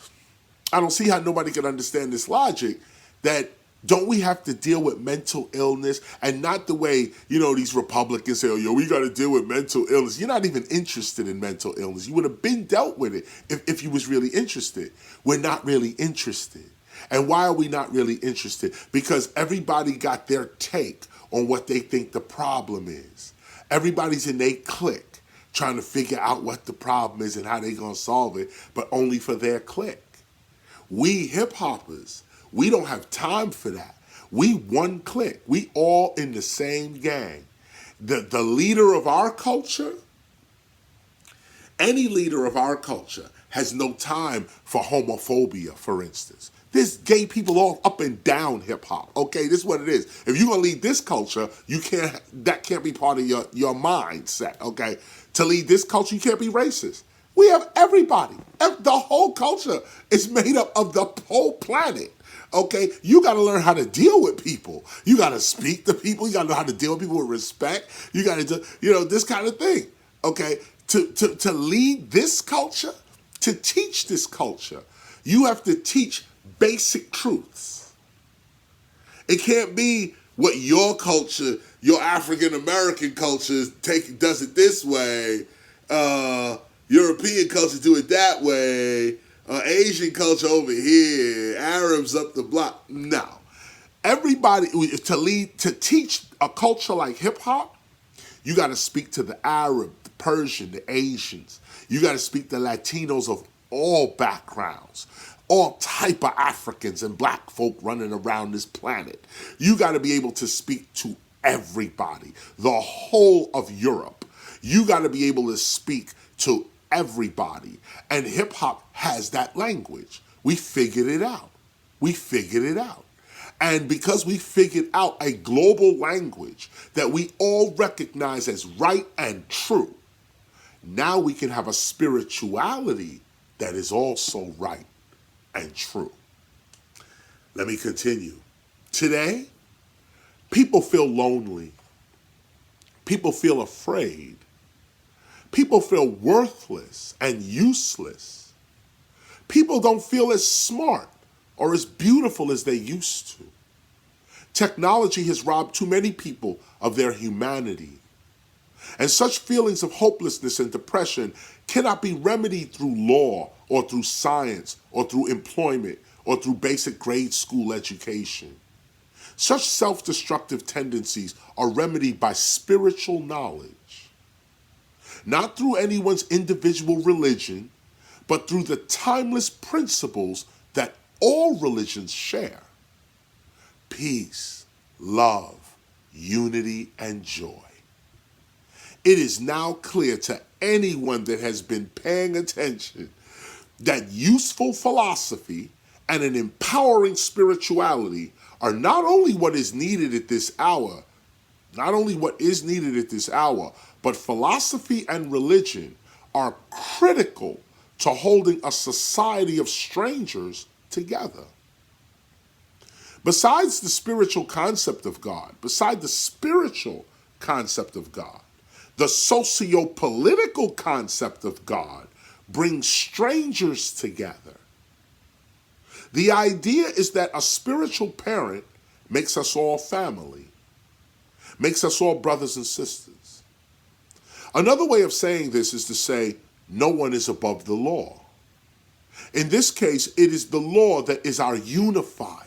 I don't see how nobody can understand this logic that don't we have to deal with mental illness and not the way, you know, these Republicans say, oh, yo, we got to deal with mental illness. You're not even interested in mental illness. You would have been dealt with it if you was really interested. We're not really interested. And why are we not really interested? Because everybody got their take on what they think the problem is. Everybody's in their clique trying to figure out what the problem is and how they're going to solve it, but only for their clique. We hip-hoppers, we don't have time for that. We one clique. We all in the same gang. The leader of our culture, any leader of our culture has no time for homophobia, for instance. There's gay people all up and down hip hop. Okay, this is what it is. If you're gonna lead this culture, that can't be part of your mindset, okay? To lead this culture, you can't be racist. We have everybody. The whole culture is made up of the whole planet. Okay, you got to learn how to deal with people. You got to speak to people. You got to know how to deal with people with respect. You got to do, this kind of thing. Okay, to lead this culture, to teach this culture, you have to teach basic truths. It can't be what your culture, your African American culture does it this way. European culture do it that way. Asian culture over here. Arabs up the block. No. Everybody, to teach a culture like hip hop, you got to speak to the Arab, the Persian, the Asians. You got to speak to Latinos of all backgrounds, all type of Africans and black folk running around this planet. You got to be able to speak to everybody, the whole of Europe. You got to be able to speak to everybody. And hip hop has that language. We figured it out. And because we figured out a global language that we all recognize as right and true, now we can have a spirituality that is also right and true. Let me continue. Today, people feel lonely. People feel afraid. People feel worthless and useless. People don't feel as smart or as beautiful as they used to. Technology has robbed too many people of their humanity. And such feelings of hopelessness and depression cannot be remedied through law or through science or through employment or through basic grade school education. Such self-destructive tendencies are remedied by spiritual knowledge, not through anyone's individual religion, but through the timeless principles that all religions share: peace, love, unity, and joy. It is now clear to anyone that has been paying attention that useful philosophy and an empowering spirituality are not only what is needed at this hour, but philosophy and religion are critical to holding a society of strangers together. Besides the spiritual concept of God, the socio-political concept of God brings strangers together. The idea is that a spiritual parent makes us all family, makes us all brothers and sisters. Another way of saying this is to say no one is above the law. In this case, it is the law that is our unifier.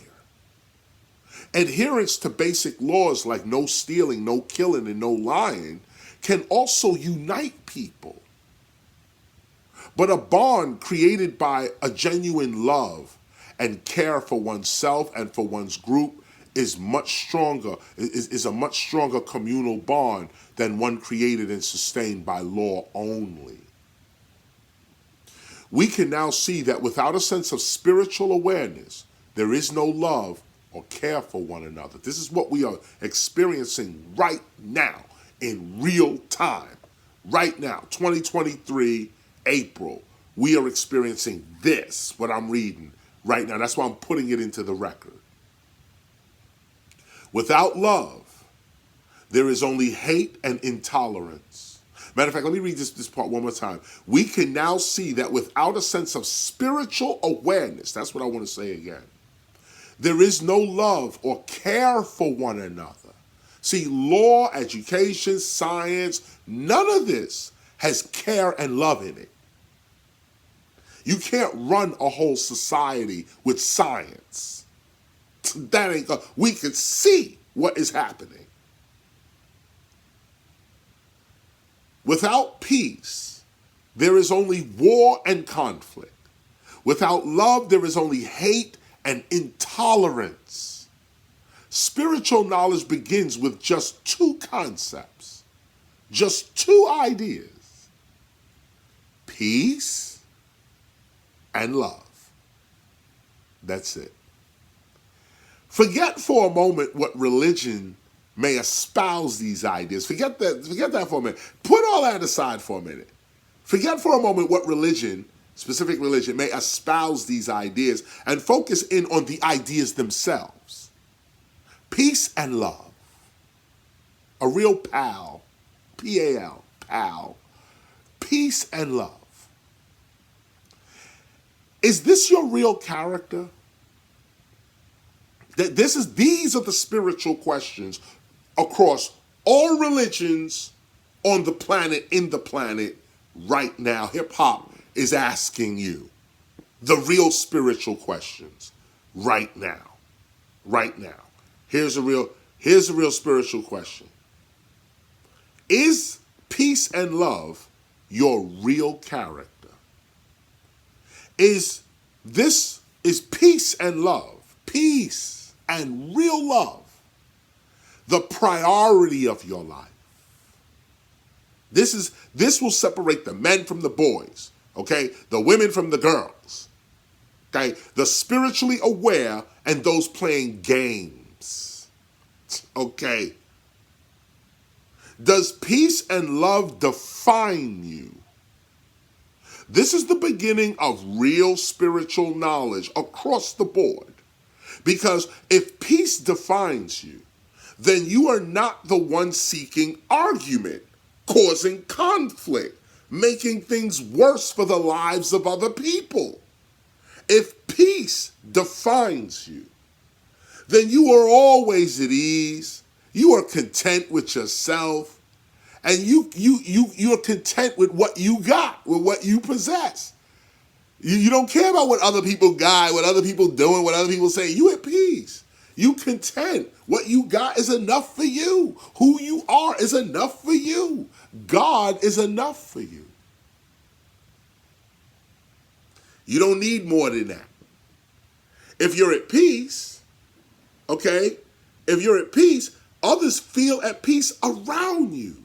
Adherence to basic laws like no stealing, no killing, and no lying can also unite people. But a bond created by a genuine love and care for oneself and for one's group is a much stronger communal bond than one created and sustained by law only. We can now see that without a sense of spiritual awareness, there is no love or care for one another. This is what we are experiencing right now in real time. Right now, 2023, April, we are experiencing this, what I'm reading right now. That's why I'm putting it into the record. Without love, there is only hate and intolerance. Matter of fact, let me read this part one more time. We can now see that without a sense of spiritual awareness, that's what I want to say again, there is no love or care for one another. See, law, education, science, none of this has care and love in it. You can't run a whole society with science. That ain't good. We can see what is happening. Without peace, there is only war and conflict. Without love, there is only hate and intolerance. Spiritual knowledge begins with just two concepts, just two ideas: peace and love. That's it. Forget for a moment what religion may espouse these ideas. Forget that for a minute. Put all that aside for a minute. Forget for a moment what religion specific religion may espouse these ideas and focus in on the ideas themselves. Peace and love. A real pal, P-A-L, pal. Peace and love. Is this your real character? These are the spiritual questions across all religions on the planet, in the planet, right now. Hip hop is asking you the real spiritual questions right now. Right now. Here's a real spiritual question. Is peace and love your real character? Is peace and love, peace and real love, the priority of your life? This will separate the men from the boys, okay? The women from the girls, okay? The spiritually aware and those playing games, okay? Does peace and love define you? This is the beginning of real spiritual knowledge across the board. Because if peace defines you, then you are not the one seeking argument, causing conflict, making things worse for the lives of other people. If peace defines you, then you are always at ease, you are content with yourself, and you're content with what you got, with what you possess. You don't care about what other people got, what other people doing, what other people say. You at peace. You content. What you got is enough for you. Who you are is enough for you. God is enough for you. You don't need more than that. If you're at peace, okay, if you're at peace, others feel at peace around you.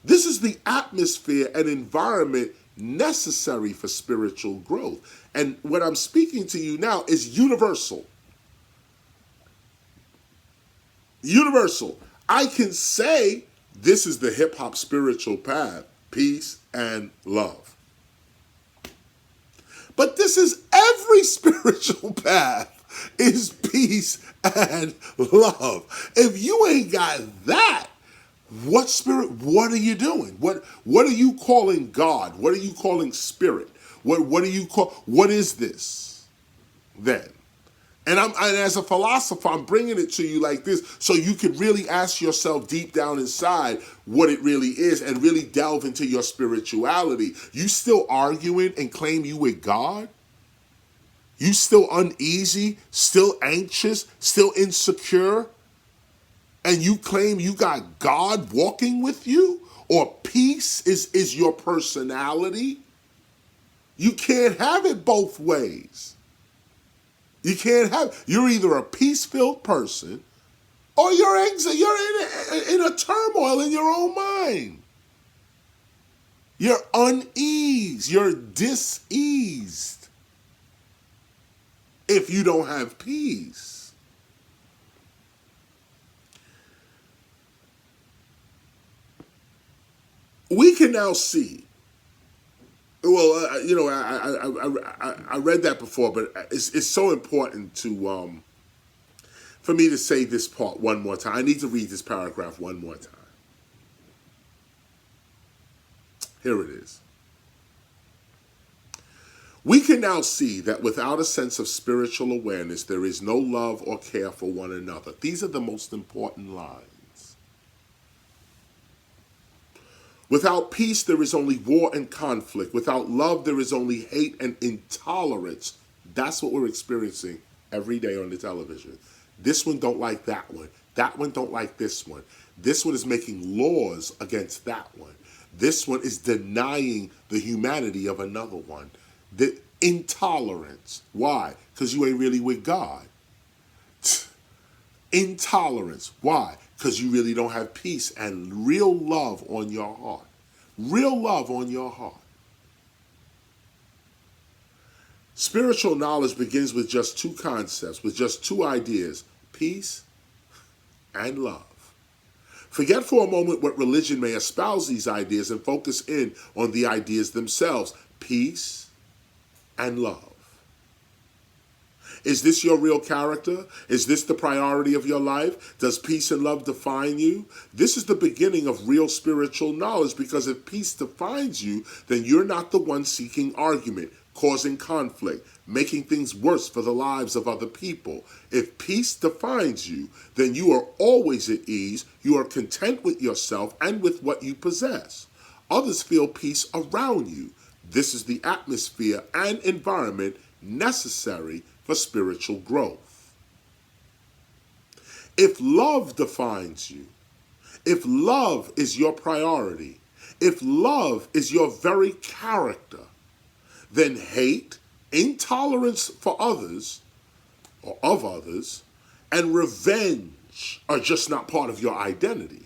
This is the atmosphere and environment necessary for spiritual growth. And what I'm speaking to you now is universal. Universal. I can say this is the hip-hop spiritual path, peace and love. But this is every spiritual path is peace and love. If you ain't got that, what are you doing? What are you calling God? What are you calling spirit? What is this then? And as a philosopher, I'm bringing it to you like this so you can really ask yourself deep down inside what it really is and really delve into your spirituality. You still arguing and claim you with God? You still uneasy, still anxious, still insecure? And you claim you got God walking with you? Or peace is your personality? You can't have it both ways. You're either a peace-filled person or you're in a turmoil in your own mind. You're uneased, you're diseased if you don't have peace. We can now see. Well, I read that before, but it's so important to for me to say this part one more time. I need to read this paragraph one more time. Here it is. We can now see that without a sense of spiritual awareness, there is no love or care for one another. These are the most important lines. Without peace, there is only war and conflict. Without love, there is only hate and intolerance. That's what we're experiencing every day on the television. This one don't like that one. That one don't like this one. This one is making laws against that one. This one is denying the humanity of another one. The intolerance. Why? Because you ain't really with God. Intolerance. Why? Because you really don't have peace and real love on your heart. Real love on your heart. Spiritual knowledge begins with just two concepts, with just two ideas, peace and love. Forget for a moment what religion may espouse these ideas and focus in on the ideas themselves, peace and love. Is this your real character? Is this the priority of your life? Does peace and love define you? This is the beginning of real spiritual knowledge, because if peace defines you, then you're not the one seeking argument, causing conflict, making things worse for the lives of other people. If peace defines you, then you are always at ease, you are content with yourself and with what you possess. Others feel peace around you. This is the atmosphere and environment necessary for spiritual growth. If love defines you, if love is your priority, if love is your very character, then hate, intolerance for others or of others, and revenge are just not part of your identity.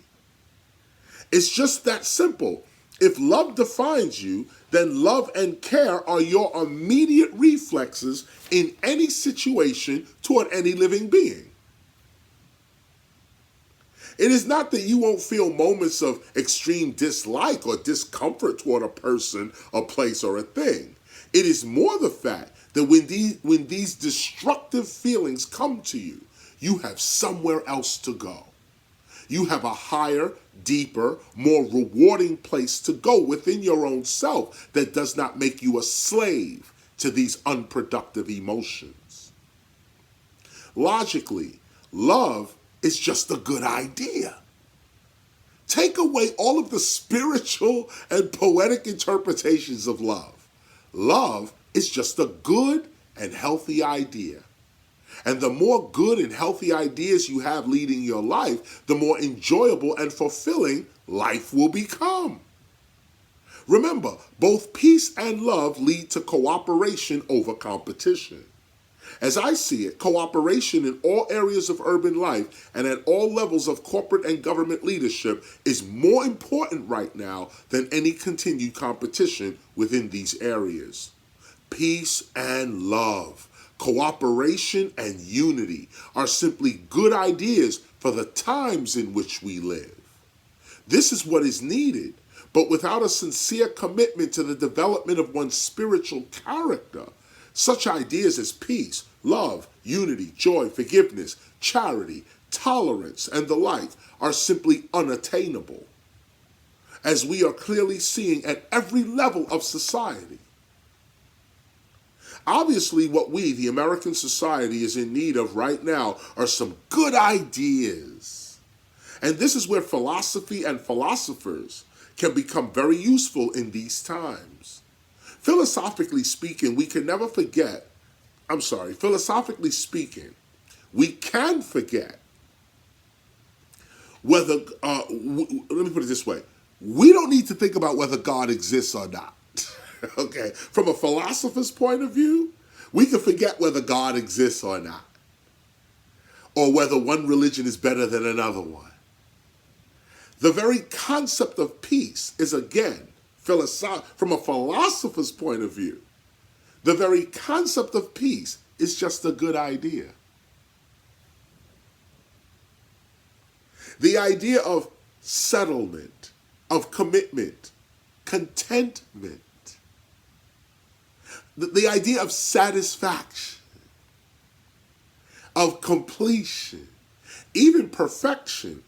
It's just that simple. If love defines you, then love and care are your immediate reflexes in any situation toward any living being. It is not that you won't feel moments of extreme dislike or discomfort toward a person, a place, or a thing. It is more the fact that when these destructive feelings come to you, you have somewhere else to go. You have a higher, deeper, more rewarding place to go within your own self that does not make you a slave to these unproductive emotions. Logically, love is just a good idea. Take away all of the spiritual and poetic interpretations of love. Love is just a good and healthy idea. And the more good and healthy ideas you have leading your life, the more enjoyable and fulfilling life will become. Remember, both peace and love lead to cooperation over competition. As I see it, cooperation in all areas of urban life and at all levels of corporate and government leadership is more important right now than any continued competition within these areas. Peace and love, cooperation and unity are simply good ideas for the times in which we live. This is what is needed, but without a sincere commitment to the development of one's spiritual character, such ideas as peace, love, unity, joy, forgiveness, charity, tolerance, and the like are simply unattainable, as we are clearly seeing at every level of society. Obviously, what we, the American society, is in need of right now are some good ideas. And this is where philosophy and philosophers can become very useful in these times. Philosophically speaking, we can forget whether, let me put it this way, we don't need to think about whether God exists or not. Okay, from a philosopher's point of view, we can forget whether God exists or not, or whether one religion is better than another one. The very concept of peace is, again, from a philosopher's point of view, the very concept of peace is just a good idea. The idea of settlement, of commitment, contentment, the idea of satisfaction, of completion, even perfection,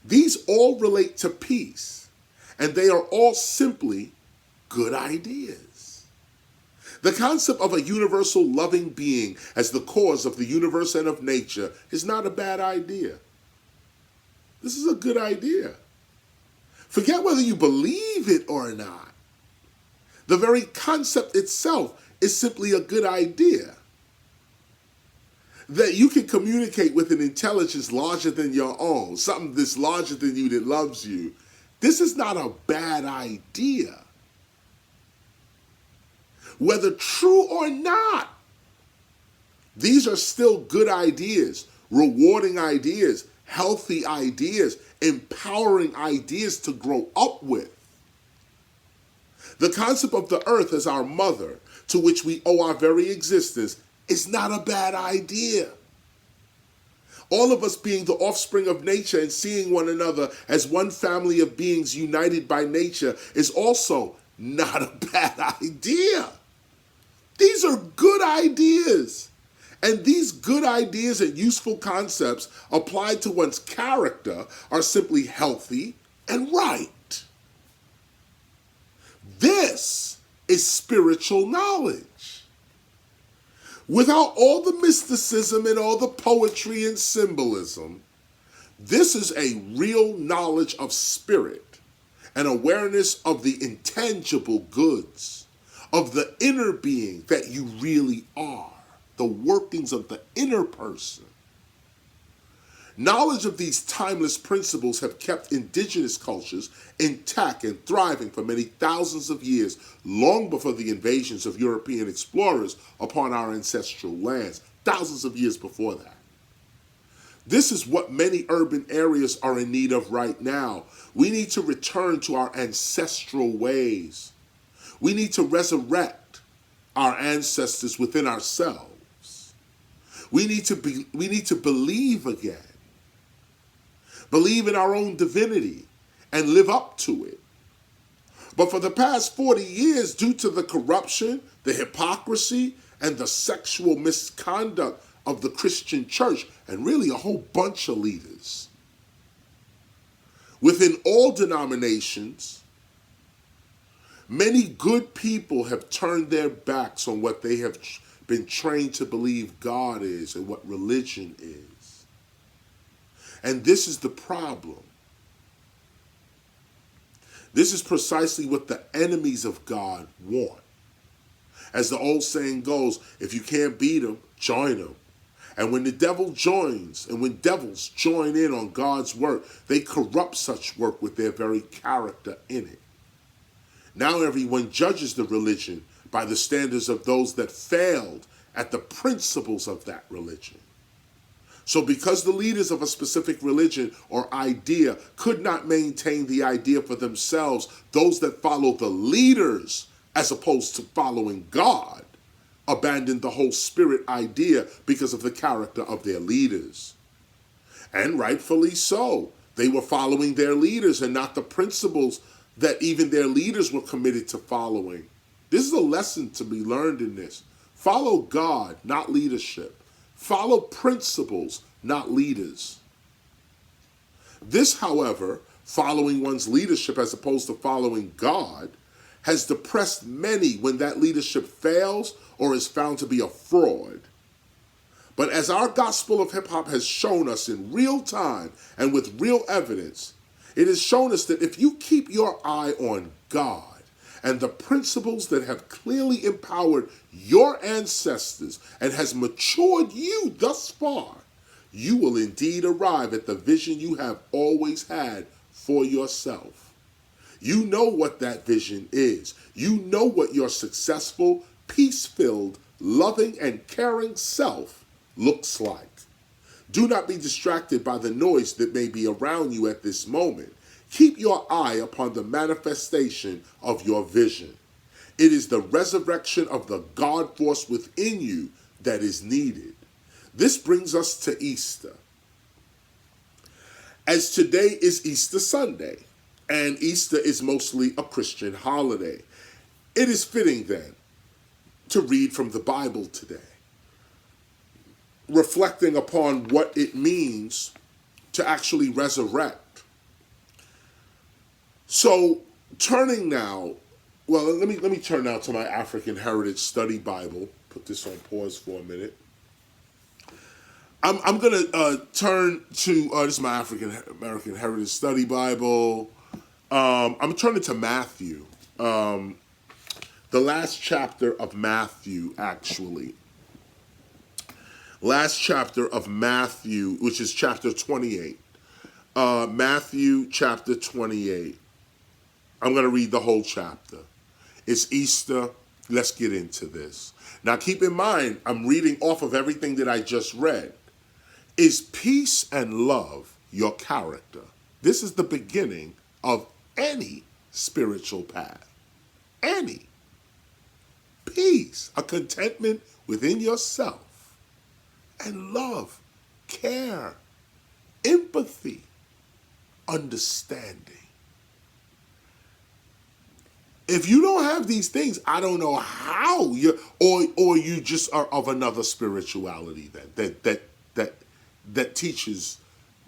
these all relate to peace, and they are all simply good ideas. The concept of a universal loving being as the cause of the universe and of nature is not a bad idea. This is a good idea. Forget whether you believe it or not. The very concept itself is simply a good idea. That you can communicate with an intelligence larger than your own, something that's larger than you that loves you. This is not a bad idea. Whether true or not, these are still good ideas, rewarding ideas, healthy ideas, empowering ideas to grow up with. The concept of the earth as our mother, to which we owe our very existence, is not a bad idea. All of us being the offspring of nature and seeing one another as one family of beings united by nature is also not a bad idea. These are good ideas. And these good ideas and useful concepts applied to one's character are simply healthy and right. This is spiritual knowledge. Without all the mysticism and all the poetry and symbolism, this is a real knowledge of spirit, an awareness of the intangible goods, of the inner being that you really are, the workings of the inner person. Knowledge of these timeless principles have kept indigenous cultures intact and thriving for many thousands of years, long before the invasions of European explorers upon our ancestral lands, thousands of years before that. This is what many urban areas are in need of right now. We need to return to our ancestral ways. We need to resurrect our ancestors within ourselves. We need to believe again. Believe in our own divinity and live up to it. But for the past 40 years, due to the corruption, the hypocrisy, and the sexual misconduct of the Christian church, and really a whole bunch of leaders, within all denominations, many good people have turned their backs on what they have been trained to believe God is and what religion is. And this is the problem. This is precisely what the enemies of God want. As the old saying goes, if you can't beat them, join them. And when the devil joins, and when devils join in on God's work, they corrupt such work with their very character in it. Now everyone judges the religion by the standards of those that failed at the principles of that religion. So because the leaders of a specific religion or idea could not maintain the idea for themselves, those that follow the leaders as opposed to following God abandoned the whole spirit idea because of the character of their leaders. And rightfully so. They were following their leaders and not the principles that even their leaders were committed to following. This is a lesson to be learned in this. Follow God, not leadership. Follow principles, not leaders. This, however, following one's leadership as opposed to following God, has depressed many when that leadership fails or is found to be a fraud. But as our gospel of hip-hop has shown us in real time and with real evidence, it has shown us that if you keep your eye on God and the principles that have clearly empowered your ancestors and has matured you thus far, you will indeed arrive at the vision you have always had for yourself. You know what that vision is. You know what your successful, peace-filled, loving, and caring self looks like. Do not be distracted by the noise that may be around you at this moment. Keep your eye upon the manifestation of your vision. It is the resurrection of the God force within you that is needed. This brings us to Easter. As today is Easter Sunday, and Easter is mostly a Christian holiday, it is fitting then to read from the Bible today, reflecting upon what it means to actually resurrect. So turning now, well, let me turn now to my African Heritage Study Bible. Put this on pause for a minute. I'm going to turn to, this is my African American Heritage Study Bible. I'm turning to Matthew, the last chapter of Matthew, actually. Last chapter of Matthew, which is chapter 28. Matthew chapter 28. I'm going to read the whole chapter. It's Easter. Let's get into this. Now keep in mind, I'm reading off of everything that I just read. Is peace and love your character? This is the beginning of any spiritual path. Any. Peace, a contentment within yourself. And love, care, empathy, understanding. If you don't have these things, I don't know how or you just are of another spirituality that teaches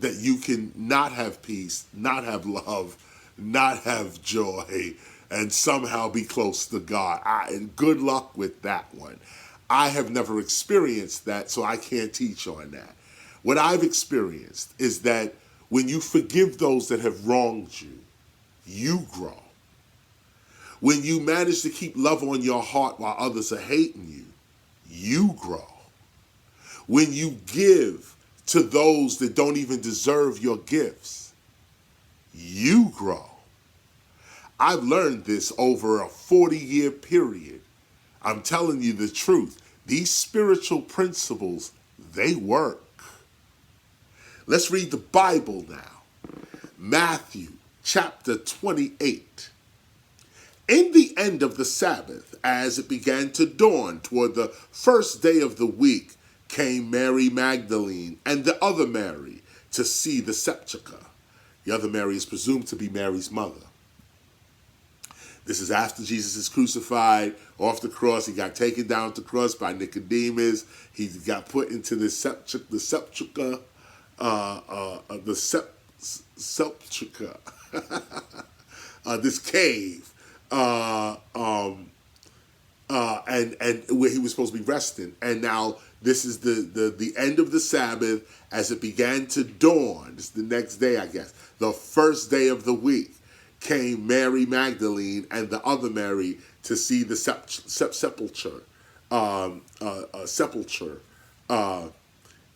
that you can not have peace, not have love, not have joy, and somehow be close to God. And good luck with that one. I have never experienced that, so I can't teach on that. What I've experienced is that when you forgive those that have wronged you, you grow. When you manage to keep love on your heart while others are hating you, you grow. When you give to those that don't even deserve your gifts, you grow. I've learned this over a 40-year period. I'm telling you the truth. These spiritual principles, they work. Let's read the Bible now. Matthew chapter 28. In the end of the Sabbath, as it began to dawn toward the first day of the week, came Mary Magdalene and the other Mary to see the sepulchre. The other Mary is presumed to be Mary's mother. This is after Jesus is crucified off the cross. He got taken down to the cross by Nicodemus. He got put into the sepulchre, this cave. And where he was supposed to be resting. And now this is the end of the Sabbath as it began to dawn. It's the next day, I guess. The first day of the week came Mary Magdalene and the other Mary to see the sepulchre.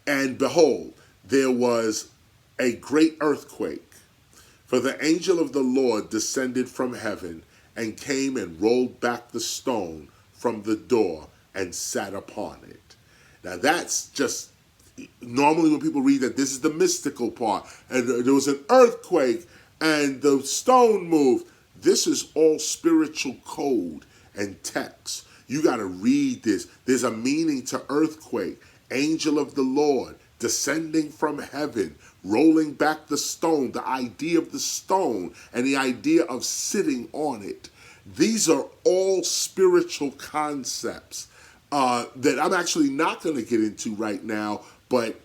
And behold, there was a great earthquake. For the angel of the Lord descended from heaven and came and rolled back the stone from the door and sat upon it. Now that's just, normally when people read that, this is the mystical part. And there was an earthquake and the stone moved. This is all spiritual code and text. You got to read this. There's a meaning to earthquake. Angel of the Lord descending from heaven, rolling back the stone, the idea of the stone and the idea of sitting on it. These are all spiritual concepts that I'm actually not going to get into right now, but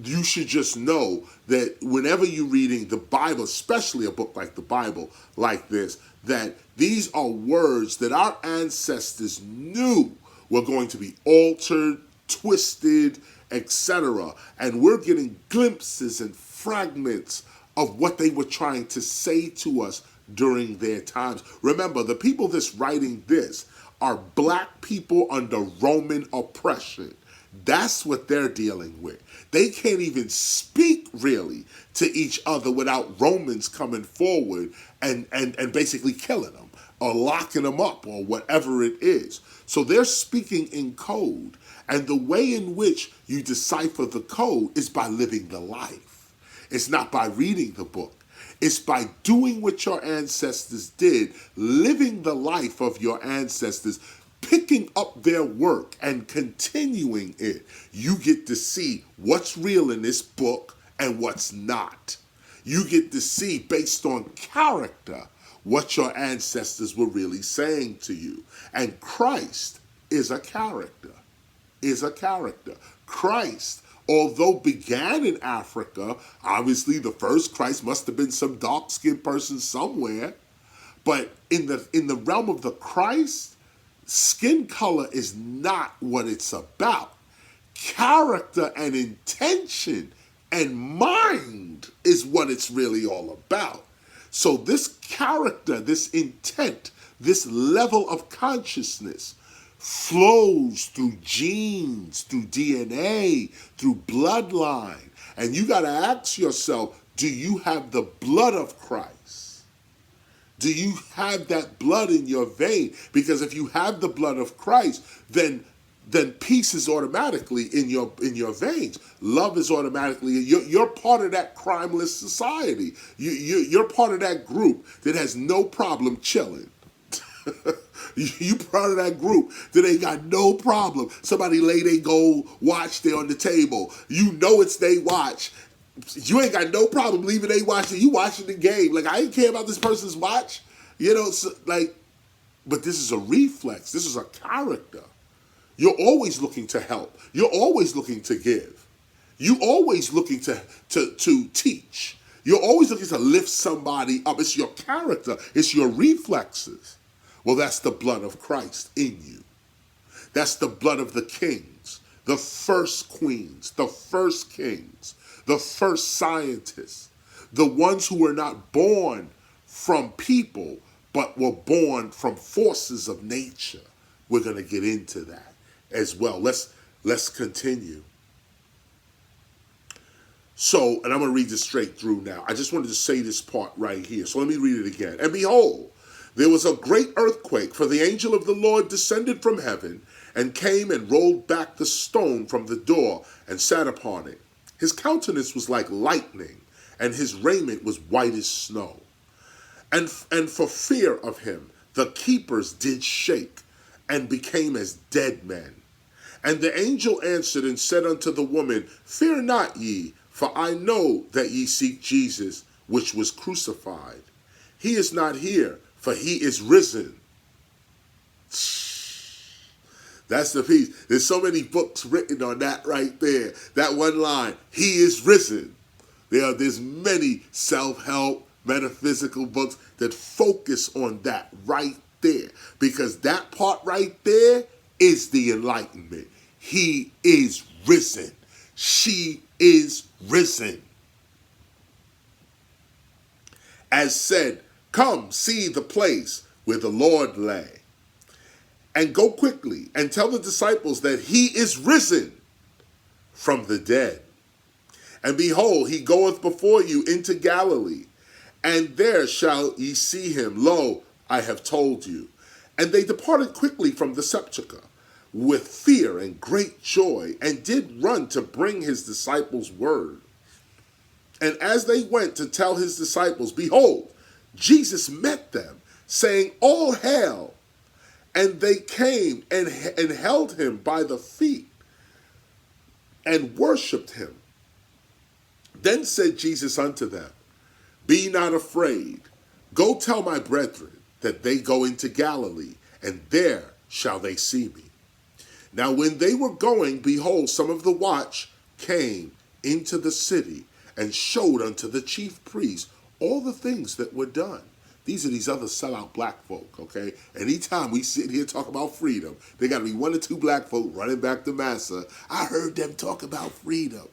you should just know that whenever you're reading the Bible, especially a book like the Bible like this, that these are words that our ancestors knew were going to be altered, twisted, etc. And we're getting glimpses and fragments of what they were trying to say to us during their times. Remember, the people that's writing this are black people under Roman oppression. That's what they're dealing with. They can't even speak really to each other without Romans coming forward and basically killing them or locking them up or whatever it is. So they're speaking in code. And the way in which you decipher the code is by living the life. It's not by reading the book. It's by doing what your ancestors did, living the life of your ancestors, picking up their work and continuing it. You get to see what's real in this book and what's not. You get to see, based on character, what your ancestors were really saying to you. And Christ is a character. Christ, although began in Africa, obviously the first Christ must have been some dark-skinned person somewhere, but in the realm of the Christ, skin color is not what it's about. Character and intention and mind is what it's really all about. So this character, this intent, this level of consciousness flows through genes, through DNA, through bloodline. And you got to ask yourself, do you have the blood of Christ? Do you have that blood in your vein? Because if you have the blood of Christ, then peace is automatically in your veins. Love is automatically, you're part of that crimeless society. You're part of that group that has no problem chilling. You part of that group that ain't got no problem. Somebody lay their gold watch there on the table. You know it's they watch. You ain't got no problem leaving they watch. You watching the game. Like, I ain't care about this person's watch. You know, so, like, But this is a reflex. This is a character. You're always looking to help. You're always looking to give. You're always looking to teach. You're always looking to lift somebody up. It's your character. It's your reflexes. Well, that's the blood of Christ in you. That's the blood of the kings, the first queens, the first kings, the first scientists, the ones who were not born from people, but were born from forces of nature. We're going to get into that as well. Let's continue. So, and I'm going to read this straight through now. I just wanted to say this part right here. So let me read it again. And behold, there was a great earthquake, for the angel of the Lord descended from heaven and came and rolled back the stone from the door and sat upon it. His countenance was like lightning, and his raiment was white as snow. And for fear of him, the keepers did shake and became as dead men. And the angel answered and said unto the woman, Fear not ye, for I know that ye seek Jesus, which was crucified. He is not here, for he is risen. That's the piece. There's so many books written on that right there. That one line, he is risen. There's many self-help, metaphysical books that focus on that right there. Because that part right there is the enlightenment. He is risen. She is risen. As said, come see the place where the Lord lay. And go quickly and tell the disciples that he is risen from the dead. And behold, he goeth before you into Galilee, and there shall ye see him. Lo, I have told you. And they departed quickly from the sepulchre with fear and great joy, and did run to bring his disciples word. And as they went to tell his disciples, behold, Jesus met them, saying, All hail. And they came and held him by the feet and worshipped him. Then said Jesus unto them, Be not afraid. Go tell my brethren that they go into Galilee, and there shall they see me. Now when they were going, behold, some of the watch came into the city and showed unto the chief priests all the things that were done. These are these other sellout black folk, okay? Anytime we sit here talk about freedom, there got to be one or two black folk running back to Massa. I heard them talk about freedom.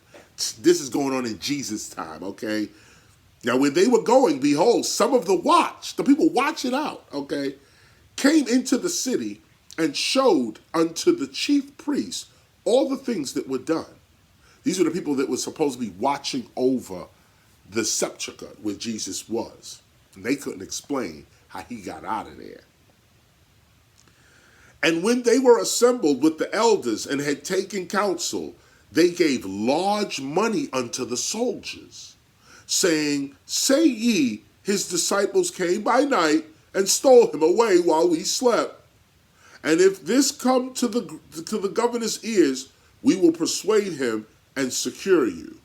This is going on in Jesus' time, okay? Now, when they were going, behold, some of the watch, the people watching out, okay, came into the city and showed unto the chief priests all the things that were done. These were the people that were supposed to be watching over the sepulchre where Jesus was. And they couldn't explain how he got out of there. And when they were assembled with the elders and had taken counsel, they gave large money unto the soldiers, saying, Say ye, his disciples came by night and stole him away while we slept. And if this come to the governor's ears, we will persuade him and secure you.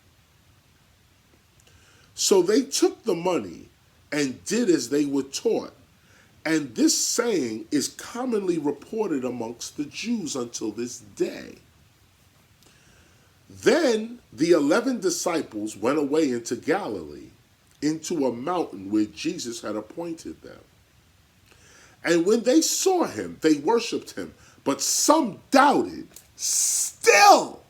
So they took the money and did as they were taught. And this saying is commonly reported amongst the Jews until this day. Then the 11 disciples went away into Galilee, into a mountain where Jesus had appointed them. And when they saw him, they worshipped him, but some doubted still.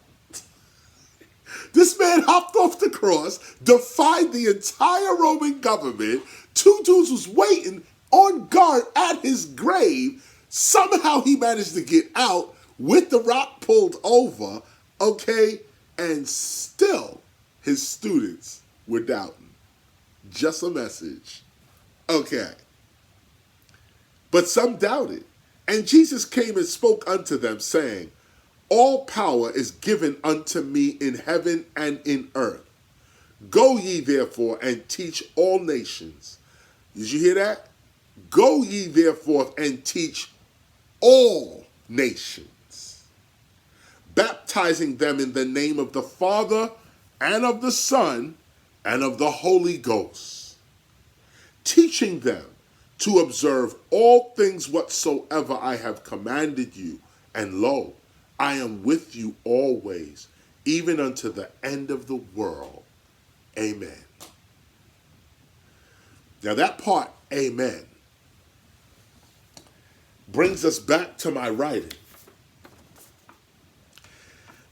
This man hopped off the cross, defied the entire Roman government. Two dudes was waiting on guard at his grave. Somehow he managed to get out with the rock pulled over, okay? And still his students were doubting. Just a message. Okay. But some doubted. And Jesus came and spoke unto them, saying, All power is given unto me in heaven and in earth. Go ye therefore and teach all nations. Did you hear that? Go ye therefore and teach all nations, baptizing them in the name of the Father and of the Son and of the Holy Ghost, teaching them to observe all things whatsoever I have commanded you. And lo, I am with you always, even unto the end of the world. Amen. Now that part, amen, brings us back to my writing.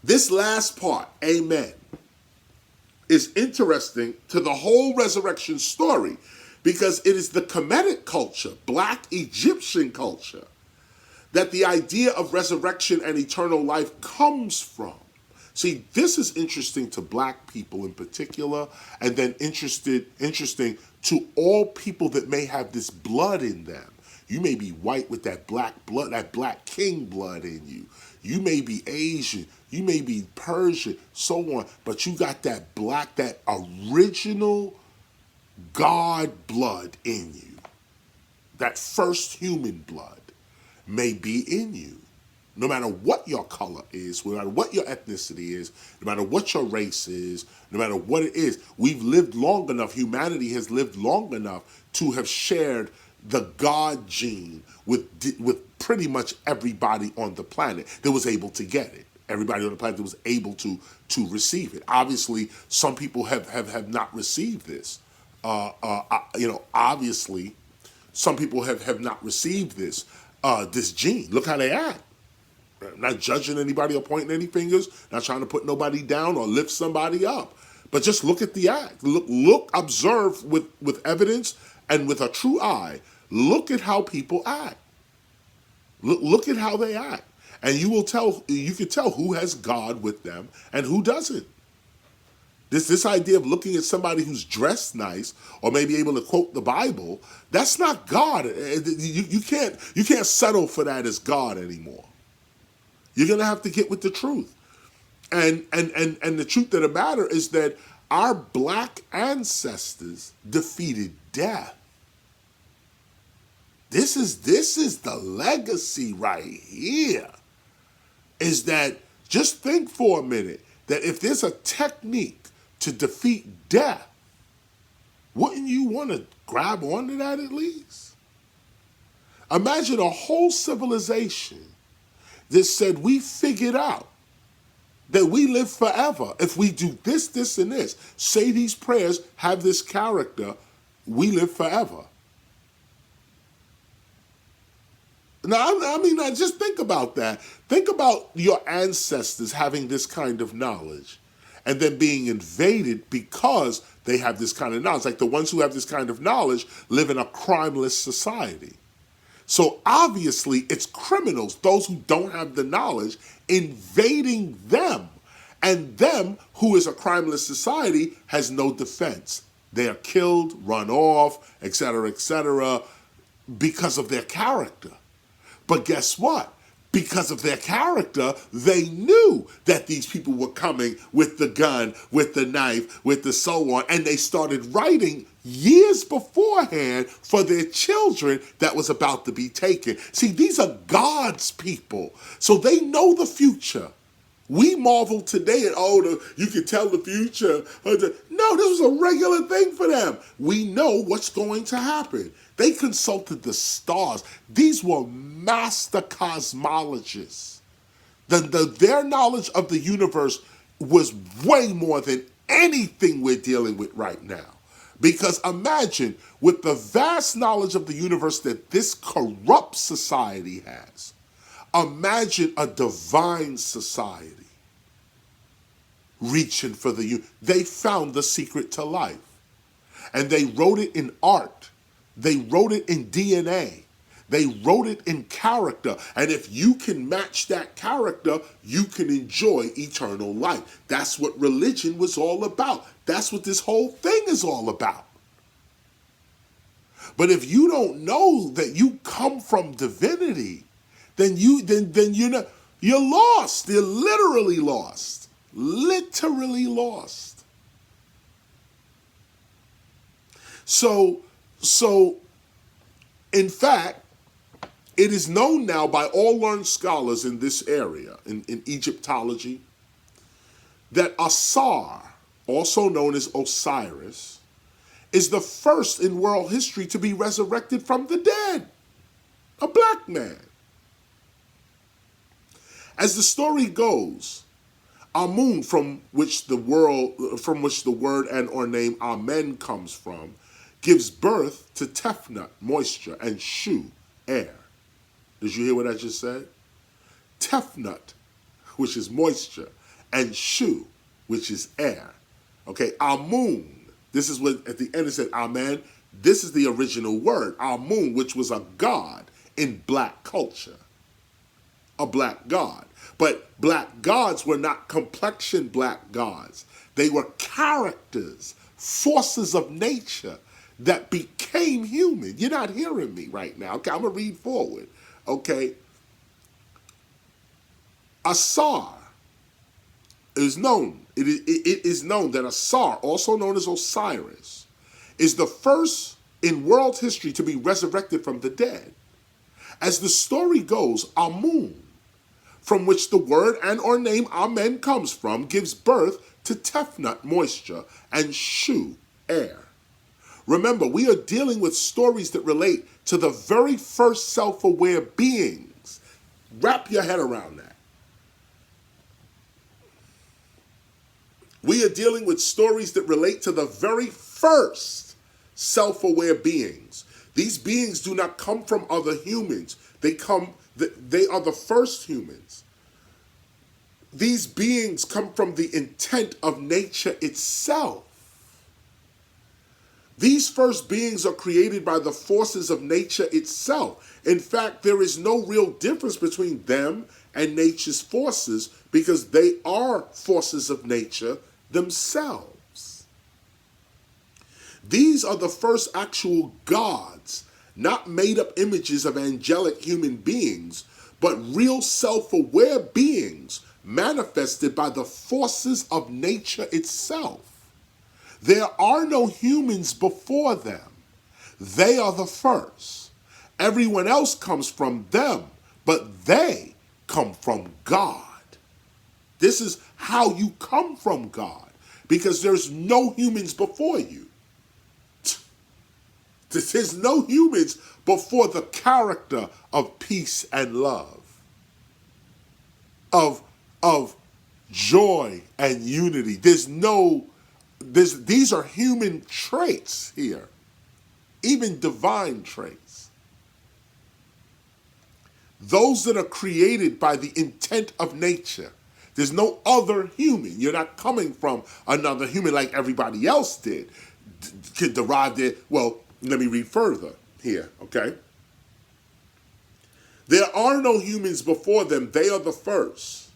This last part, amen, is interesting to the whole resurrection story because it is the Kemetic culture, black Egyptian culture, that the idea of resurrection and eternal life comes from. See, this is interesting to black people in particular, and then interesting to all people that may have this blood in them. You may be white with that black blood, that black king blood in you. You may be Asian, you may be Persian, so on, but you got that black, that original God blood in you. That first human blood may be in you. No matter what your color is, no matter what your ethnicity is, no matter what your race is, no matter what it is, we've lived long enough, humanity has lived long enough to have shared the God gene with pretty much everybody on the planet that was able to get it. Everybody on the planet that was able to receive it. Obviously, some people have not received this. Obviously, some people have not received this gene. Look how they act. I'm not judging anybody or pointing any fingers, not trying to put nobody down or lift somebody up. But just look at the act. Look, observe with evidence and with a true eye. Look at how people act. Look at how they act. And you can tell who has God with them and who doesn't. This idea of looking at somebody who's dressed nice or maybe able to quote the Bible, that's not God. You can't settle for that as God anymore. You're gonna have to get with the truth. And the truth of the matter is that our black ancestors defeated death. This is the legacy right here. Is that, just think for a minute, that if there's a technique to defeat death, wouldn't you want to grab onto that at least? Imagine a whole civilization that said, we figured out that we live forever. If we do this, this, and this, say these prayers, have this character, we live forever. Now, I mean, just think about that. Think about your ancestors having this kind of knowledge and then being invaded because they have this kind of knowledge. Like the ones who have this kind of knowledge live in a crimeless society. So obviously it's criminals, those who don't have the knowledge, invading them. And them, who is a crimeless society, has no defense. They are killed, run off, etc., because of their character. But guess what? Because of their character, they knew that these people were coming with the gun, with the knife, with the so on, and they started writing years beforehand for their children that was about to be taken. See, these are God's people, so they know the future. We marvel today at, you can tell the future. No, this was a regular thing for them. We know what's going to happen. They consulted the stars. These were master cosmologists. Their knowledge of the universe was way more than anything we're dealing with right now. Because imagine, with the vast knowledge of the universe that this corrupt society has, imagine a divine society reaching for they found the secret to life. And they wrote it in art. They wrote it in DNA. They wrote it in character. And if you can match that character, you can enjoy eternal life. That's what religion was all about. That's what this whole thing is all about. But if you don't know that you come from divinity, then you're lost. You're literally lost. Literally lost. So in fact, it is known now by all learned scholars in this area, in Egyptology, that Asar, also known as Osiris, is the first in world history to be resurrected from the dead. A black man. As the story goes, Amun, from which the word and or name Amen comes from, gives birth to Tefnut, moisture, and Shu, air. Did you hear what I just said? Tefnut, which is moisture, and Shu, which is air. Okay, Amun, this is what at the end it said Amen. This is the original word, Amun, which was a god in black culture. A black god. But black gods were not complexion black gods. They were characters, forces of nature that became human. You're not hearing me right now. Okay, I'm going to read forward. Okay. Asar is known. It is known that Asar, also known as Osiris, is the first in world history to be resurrected from the dead. As the story goes, Amun, from which the word and or name Amen comes from, gives birth to Tefnut, moisture, and Shu, air. Remember, we are dealing with stories that relate to the very first self-aware beings. Wrap your head around that. We are dealing with stories that relate to the very first self-aware beings. These beings do not come from other humans. They are the first humans. These beings come from the intent of nature itself. These first beings are created by the forces of nature itself. In fact, there is no real difference between them and nature's forces because they are forces of nature themselves. These are the first actual gods, not made-up images of angelic human beings, but real self-aware beings manifested by the forces of nature itself. There are no humans before them. They are the first. Everyone else comes from them, but they come from God. This is how you come from God, because there's no humans before you. There's no humans before the character of peace and love, of joy and unity. These are human traits here, even divine traits. Those that are created by the intent of nature. There's no other human. You're not coming from another human like everybody else did. Could derive it. Well, let me read further here, okay? There are no humans before them. They are the first.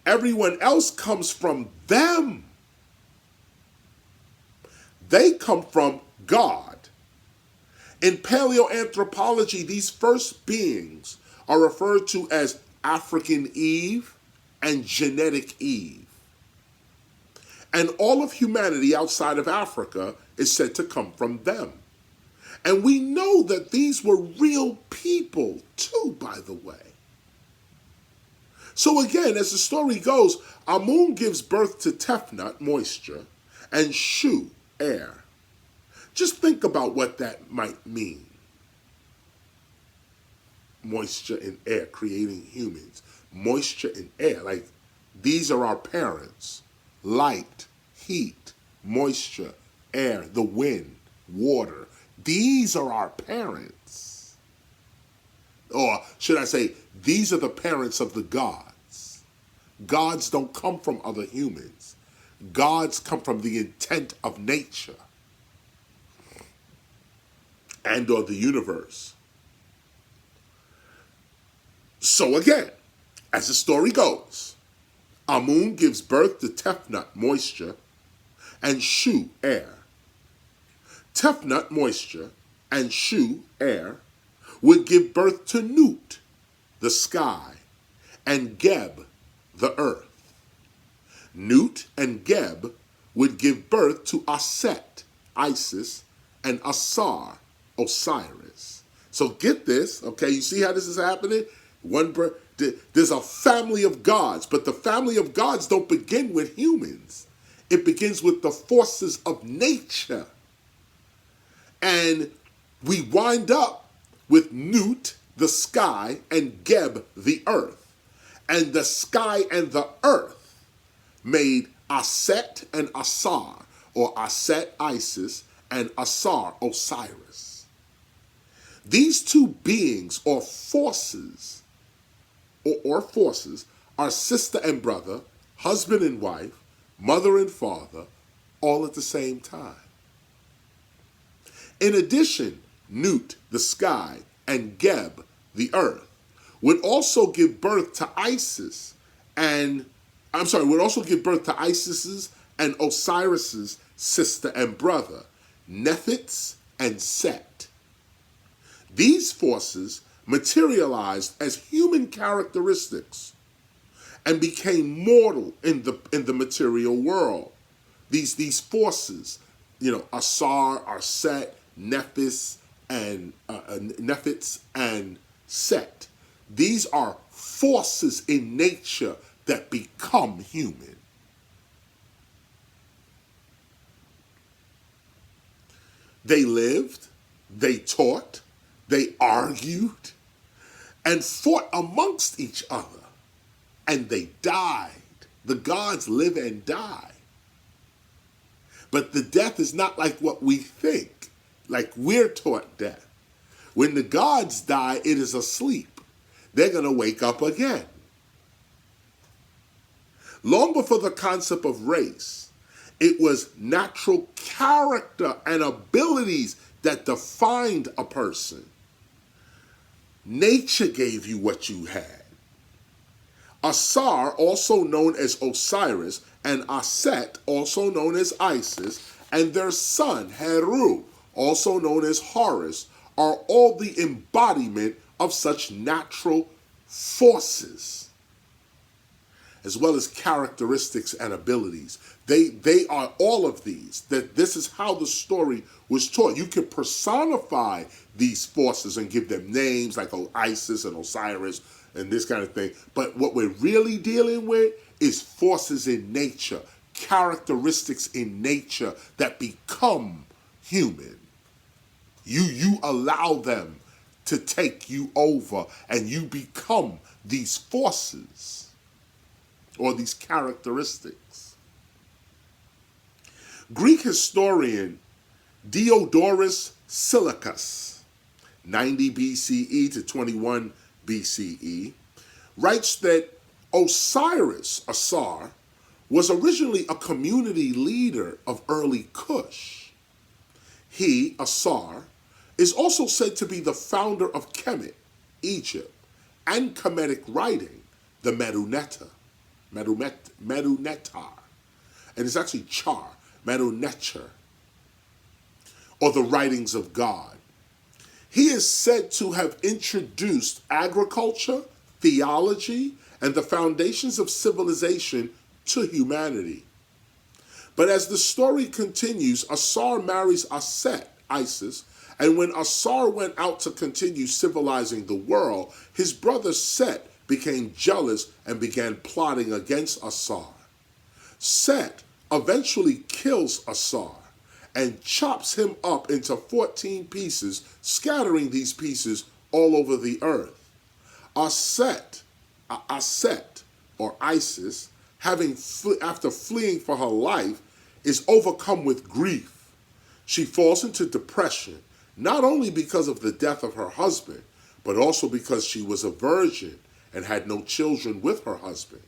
Everyone else comes from them. They come from God. In paleoanthropology, these first beings are referred to as African Eve and genetic Eve. And all of humanity outside of Africa is said to come from them. And we know that these were real people too, by the way. So again, as the story goes, Amun gives birth to Tefnut, moisture, and Shu, air. Just think about what that might mean. Moisture and air, creating humans. Moisture and air, like these are our parents. Light, heat, moisture, air, the wind, water. These are our parents. Or should I say, these are the parents of the gods. Gods don't come from other humans. Gods come from the intent of nature and or the universe. So again, as the story goes, Amun gives birth to Tefnut, moisture, and Shu, air. Tefnut, moisture, and Shu, air, would give birth to Nut, the sky, and Geb, the earth. Nut and Geb would give birth to Aset, Isis, and Asar, Osiris. So get this, okay? You see how this is happening? There's a family of gods, but the family of gods don't begin with humans. It begins with the forces of nature. And we wind up with Nut, the sky, and Geb, the earth. And the sky and the earth made Aset and Asar, or Aset, Isis, and Asar, Osiris. These two beings, or forces, are sister and brother, husband and wife, mother and father, all at the same time. In addition, Nut, the sky, and Geb, the earth, would also give birth to Isis's and Osiris's sister and brother, Nephthys and Set. These forces materialized as human characteristics and became mortal in the material world. These forces, Asar, Aset, Nephthys, and Set. These are forces in nature that become human. They lived, they taught, they argued, and fought amongst each other. And they died. The gods live and die. But the death is not like what we think, like we're taught death. When the gods die, it is a sleep. They're going to wake up again. Long before the concept of race, it was natural character and abilities that defined a person. Nature gave you what you had. Asar, also known as Osiris, and Aset, also known as Isis, and their son, Heru, also known as Horus, are all the embodiment of such natural forces, as well as characteristics and abilities. They are all of these. That this is how the story was taught. You can personify these forces and give them names like Isis and Osiris and this kind of thing. But what we're really dealing with is forces in nature, characteristics in nature that become human. You allow them to take you over, and you become these forces or these characteristics. Greek historian Diodorus Siculus, 90 BCE to 21 BCE, writes that Osiris, Asar, was originally a community leader of early Kush. He, Asar, is also said to be the founder of Kemet, Egypt, and Kemetic writing, the Medunetar. And it's actually Char, Medunetar, or the writings of God. He is said to have introduced agriculture, theology, and the foundations of civilization to humanity. But as the story continues, Asar marries Aset, Isis, and when Asar went out to continue civilizing the world, his brother Set became jealous and began plotting against Asar. Set eventually kills Asar and chops him up into 14 pieces, scattering these pieces all over the earth. Aset, or Isis, after fleeing for her life, is overcome with grief. She falls into depression, not only because of the death of her husband, but also because she was a virgin and had no children with her husband.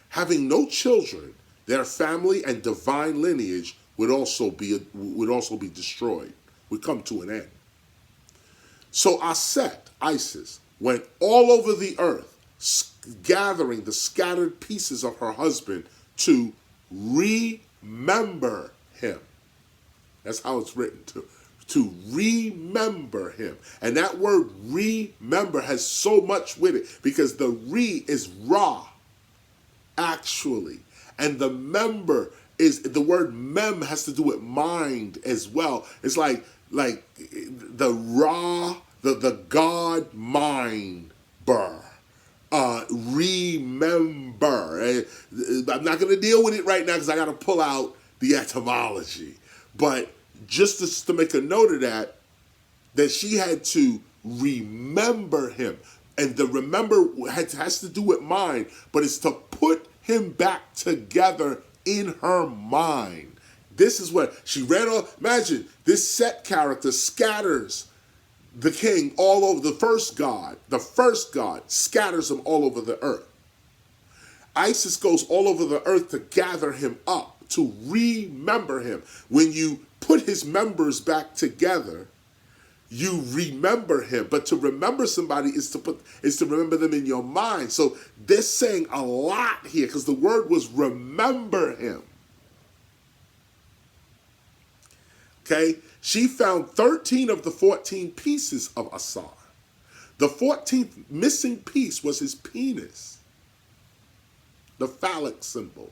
Having no children, their family and divine lineage would also be destroyed, would come to an end. So Aset, Isis, went all over the earth, gathering the scattered pieces of her husband to remember him. That's how it's written, to remember him. And that word remember has so much with it, because the re is Ra, actually. And the member is, the word mem has to do with mind as well. It's like the Ra, the God mind burr. Remember. I'm not going to deal with it right now because I got to pull out the etymology. But just to make a note of that she had to remember him. And the remember has to do with mind, but it's to put him back together in her mind. This is what she read all. Imagine this Set character scatters the king all over, the first god scatters him all over the earth. Isis goes all over the earth to gather him up, to remember him. When you put his members back together, you remember him. But to remember somebody is to remember them in your mind. So they're saying a lot here because the word was remember him. Okay? She found 13 of the 14 pieces of Asar. The 14th missing piece was his penis, the phallic symbol.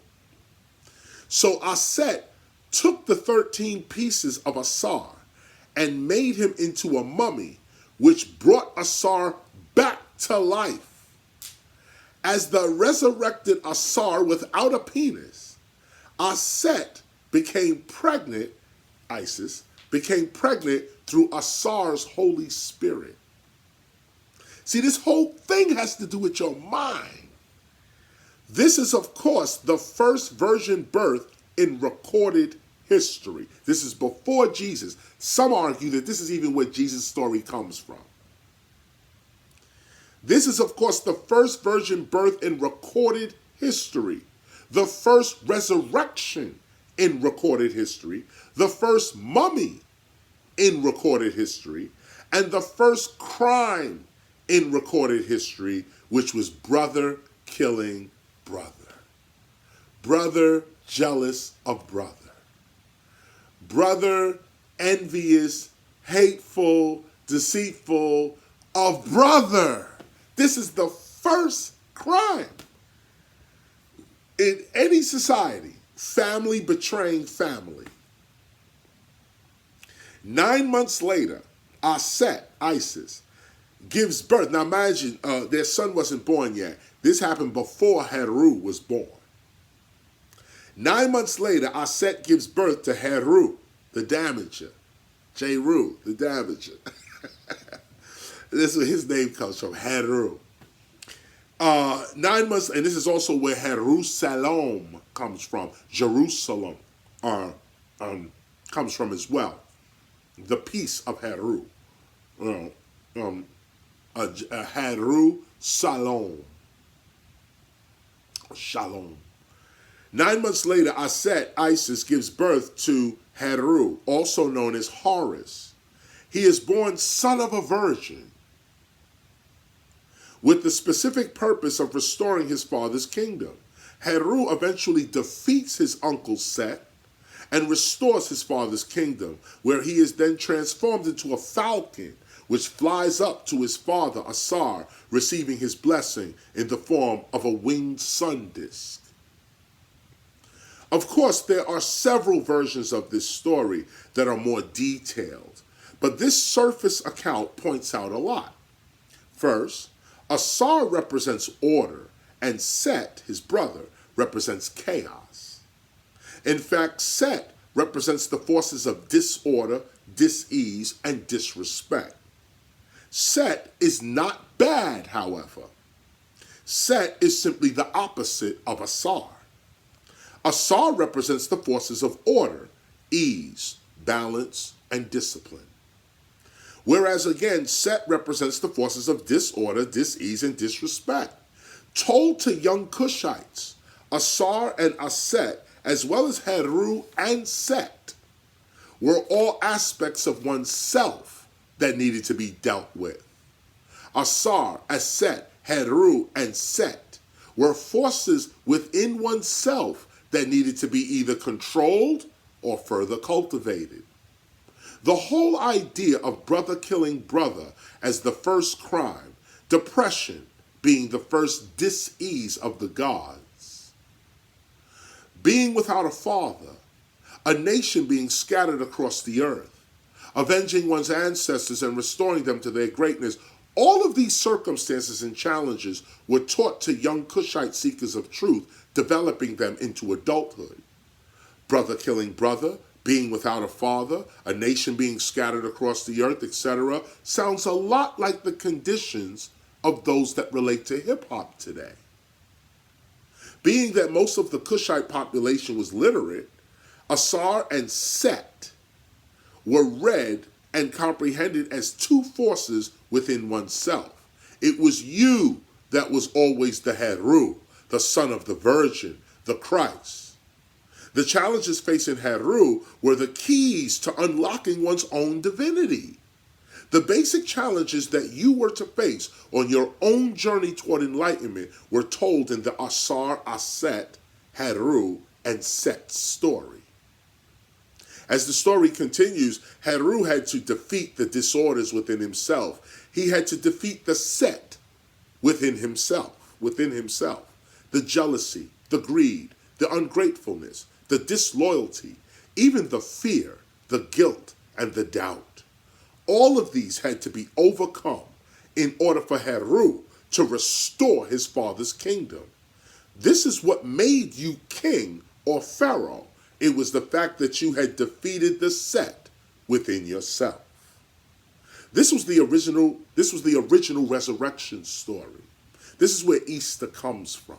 So Aset took the 13 pieces of Asar and made him into a mummy, which brought Asar back to life. As the resurrected Asar without a penis, Aset became pregnant, Isis became pregnant through Asar's Holy Spirit. See, this whole thing has to do with your mind. This is, of course, the first virgin birth in recorded history. This is before Jesus. Some argue that this is even where Jesus' story comes from. This is, of course, the first virgin birth in recorded history, the first resurrection in recorded history, the first mummy in recorded history, and the first crime in recorded history, which was brother killing brother. Brother jealous of brother. Brother envious, hateful, deceitful of brother. This is the first crime in any society. Family betraying family. 9 months later, Aset, Isis, gives birth. Now imagine, their son wasn't born yet. This happened before Heru was born. 9 months later, Aset gives birth to Heru, the damager. Jeru, the damager. This is where his name comes from, Heru. 9 months, and this is also where Jerusalem comes from. Jerusalem comes from as well. The peace of Heru. Heru Salom. Shalom. 9 months later, Aset, Isis, gives birth to Heru, also known as Horus. He is born son of a virgin, with the specific purpose of restoring his father's kingdom. Heru eventually defeats his uncle Set and restores his father's kingdom, where he is then transformed into a falcon, which flies up to his father Asar, receiving his blessing in the form of a winged sun disk. Of course, there are several versions of this story that are more detailed, but this surface account points out a lot. First, Asar represents order, and Set, his brother, represents chaos. In fact, Set represents the forces of disorder, dis-ease, and disrespect. Set is not bad, however. Set is simply the opposite of Asar. Asar represents the forces of order, ease, balance, and discipline. Whereas again, Set represents the forces of disorder, dis-ease, and disrespect. Told to young Cushites, Asar and Aset, as well as Heru and Set, were all aspects of oneself that needed to be dealt with. Asar, Aset, Heru, and Set were forces within oneself that needed to be either controlled or further cultivated. The whole idea of brother killing brother as the first crime, depression being the first dis-ease of the gods, being without a father, a nation being scattered across the earth, avenging one's ancestors and restoring them to their greatness, all of these circumstances and challenges were taught to young Cushite seekers of truth, developing them into adulthood. Brother killing brother being without a father, a nation being scattered across the earth, etc., sounds a lot like the conditions of those that relate to hip-hop today. Being that most of the Cushite population was literate, Asar and Set were read and comprehended as two forces within oneself. It was you that was always the Heru, the son of the Virgin, the Christ. The challenges facing Heru were the keys to unlocking one's own divinity. The basic challenges that you were to face on your own journey toward enlightenment were told in the Asar, Aset, Heru, and Set story. As the story continues, Heru had to defeat the disorders within himself. He had to defeat the Set within himself, the jealousy, the greed, the ungratefulness, the disloyalty, even the fear, the guilt, and the doubt. All of these had to be overcome in order for Heru to restore his father's kingdom. This is what made you king or pharaoh. It was the fact that you had defeated the Set within yourself. This was the original resurrection story. This is where Easter comes from.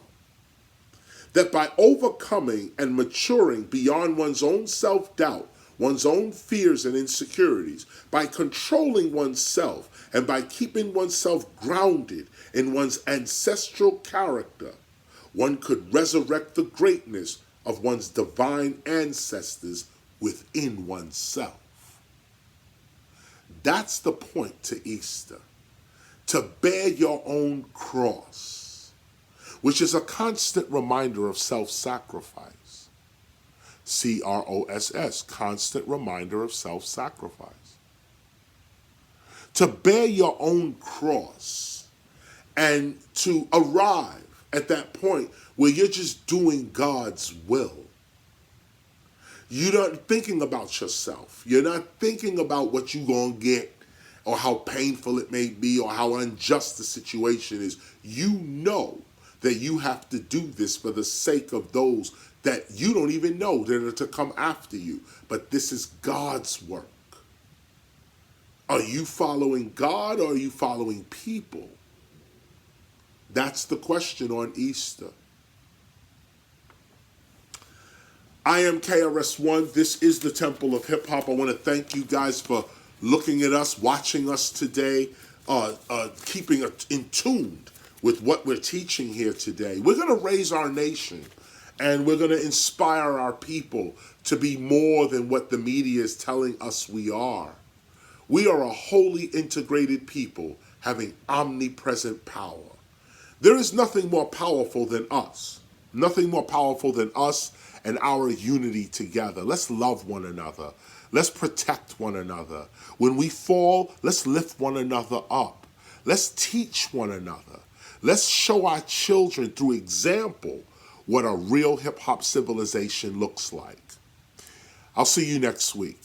That by overcoming and maturing beyond one's own self-doubt, one's own fears and insecurities, by controlling oneself and by keeping oneself grounded in one's ancestral character, one could resurrect the greatness of one's divine ancestors within oneself. That's the point to Easter, to bear your own cross, which is a constant reminder of self-sacrifice. CROSS, constant reminder of self-sacrifice. To bear your own cross and to arrive at that point where you're just doing God's will. You're not thinking about yourself. You're not thinking about what you're going to get or how painful it may be or how unjust the situation is. You know that you have to do this for the sake of those that you don't even know that are to come after you. But this is God's work. Are you following God or are you following people? That's the question on Easter. I am KRS-ONE. This is the Temple of Hip Hop. I want to thank you guys for looking at us, watching us today, keeping in tune with what we're teaching here today. We're going to raise our nation and we're going to inspire our people to be more than what the media is telling us we are. We are a wholly integrated people having omnipresent power. There is nothing more powerful than us. Nothing more powerful than us and our unity together. Let's love one another. Let's protect one another. When we fall, let's lift one another up. Let's teach one another. Let's show our children through example what a real hip-hop civilization looks like. I'll see you next week.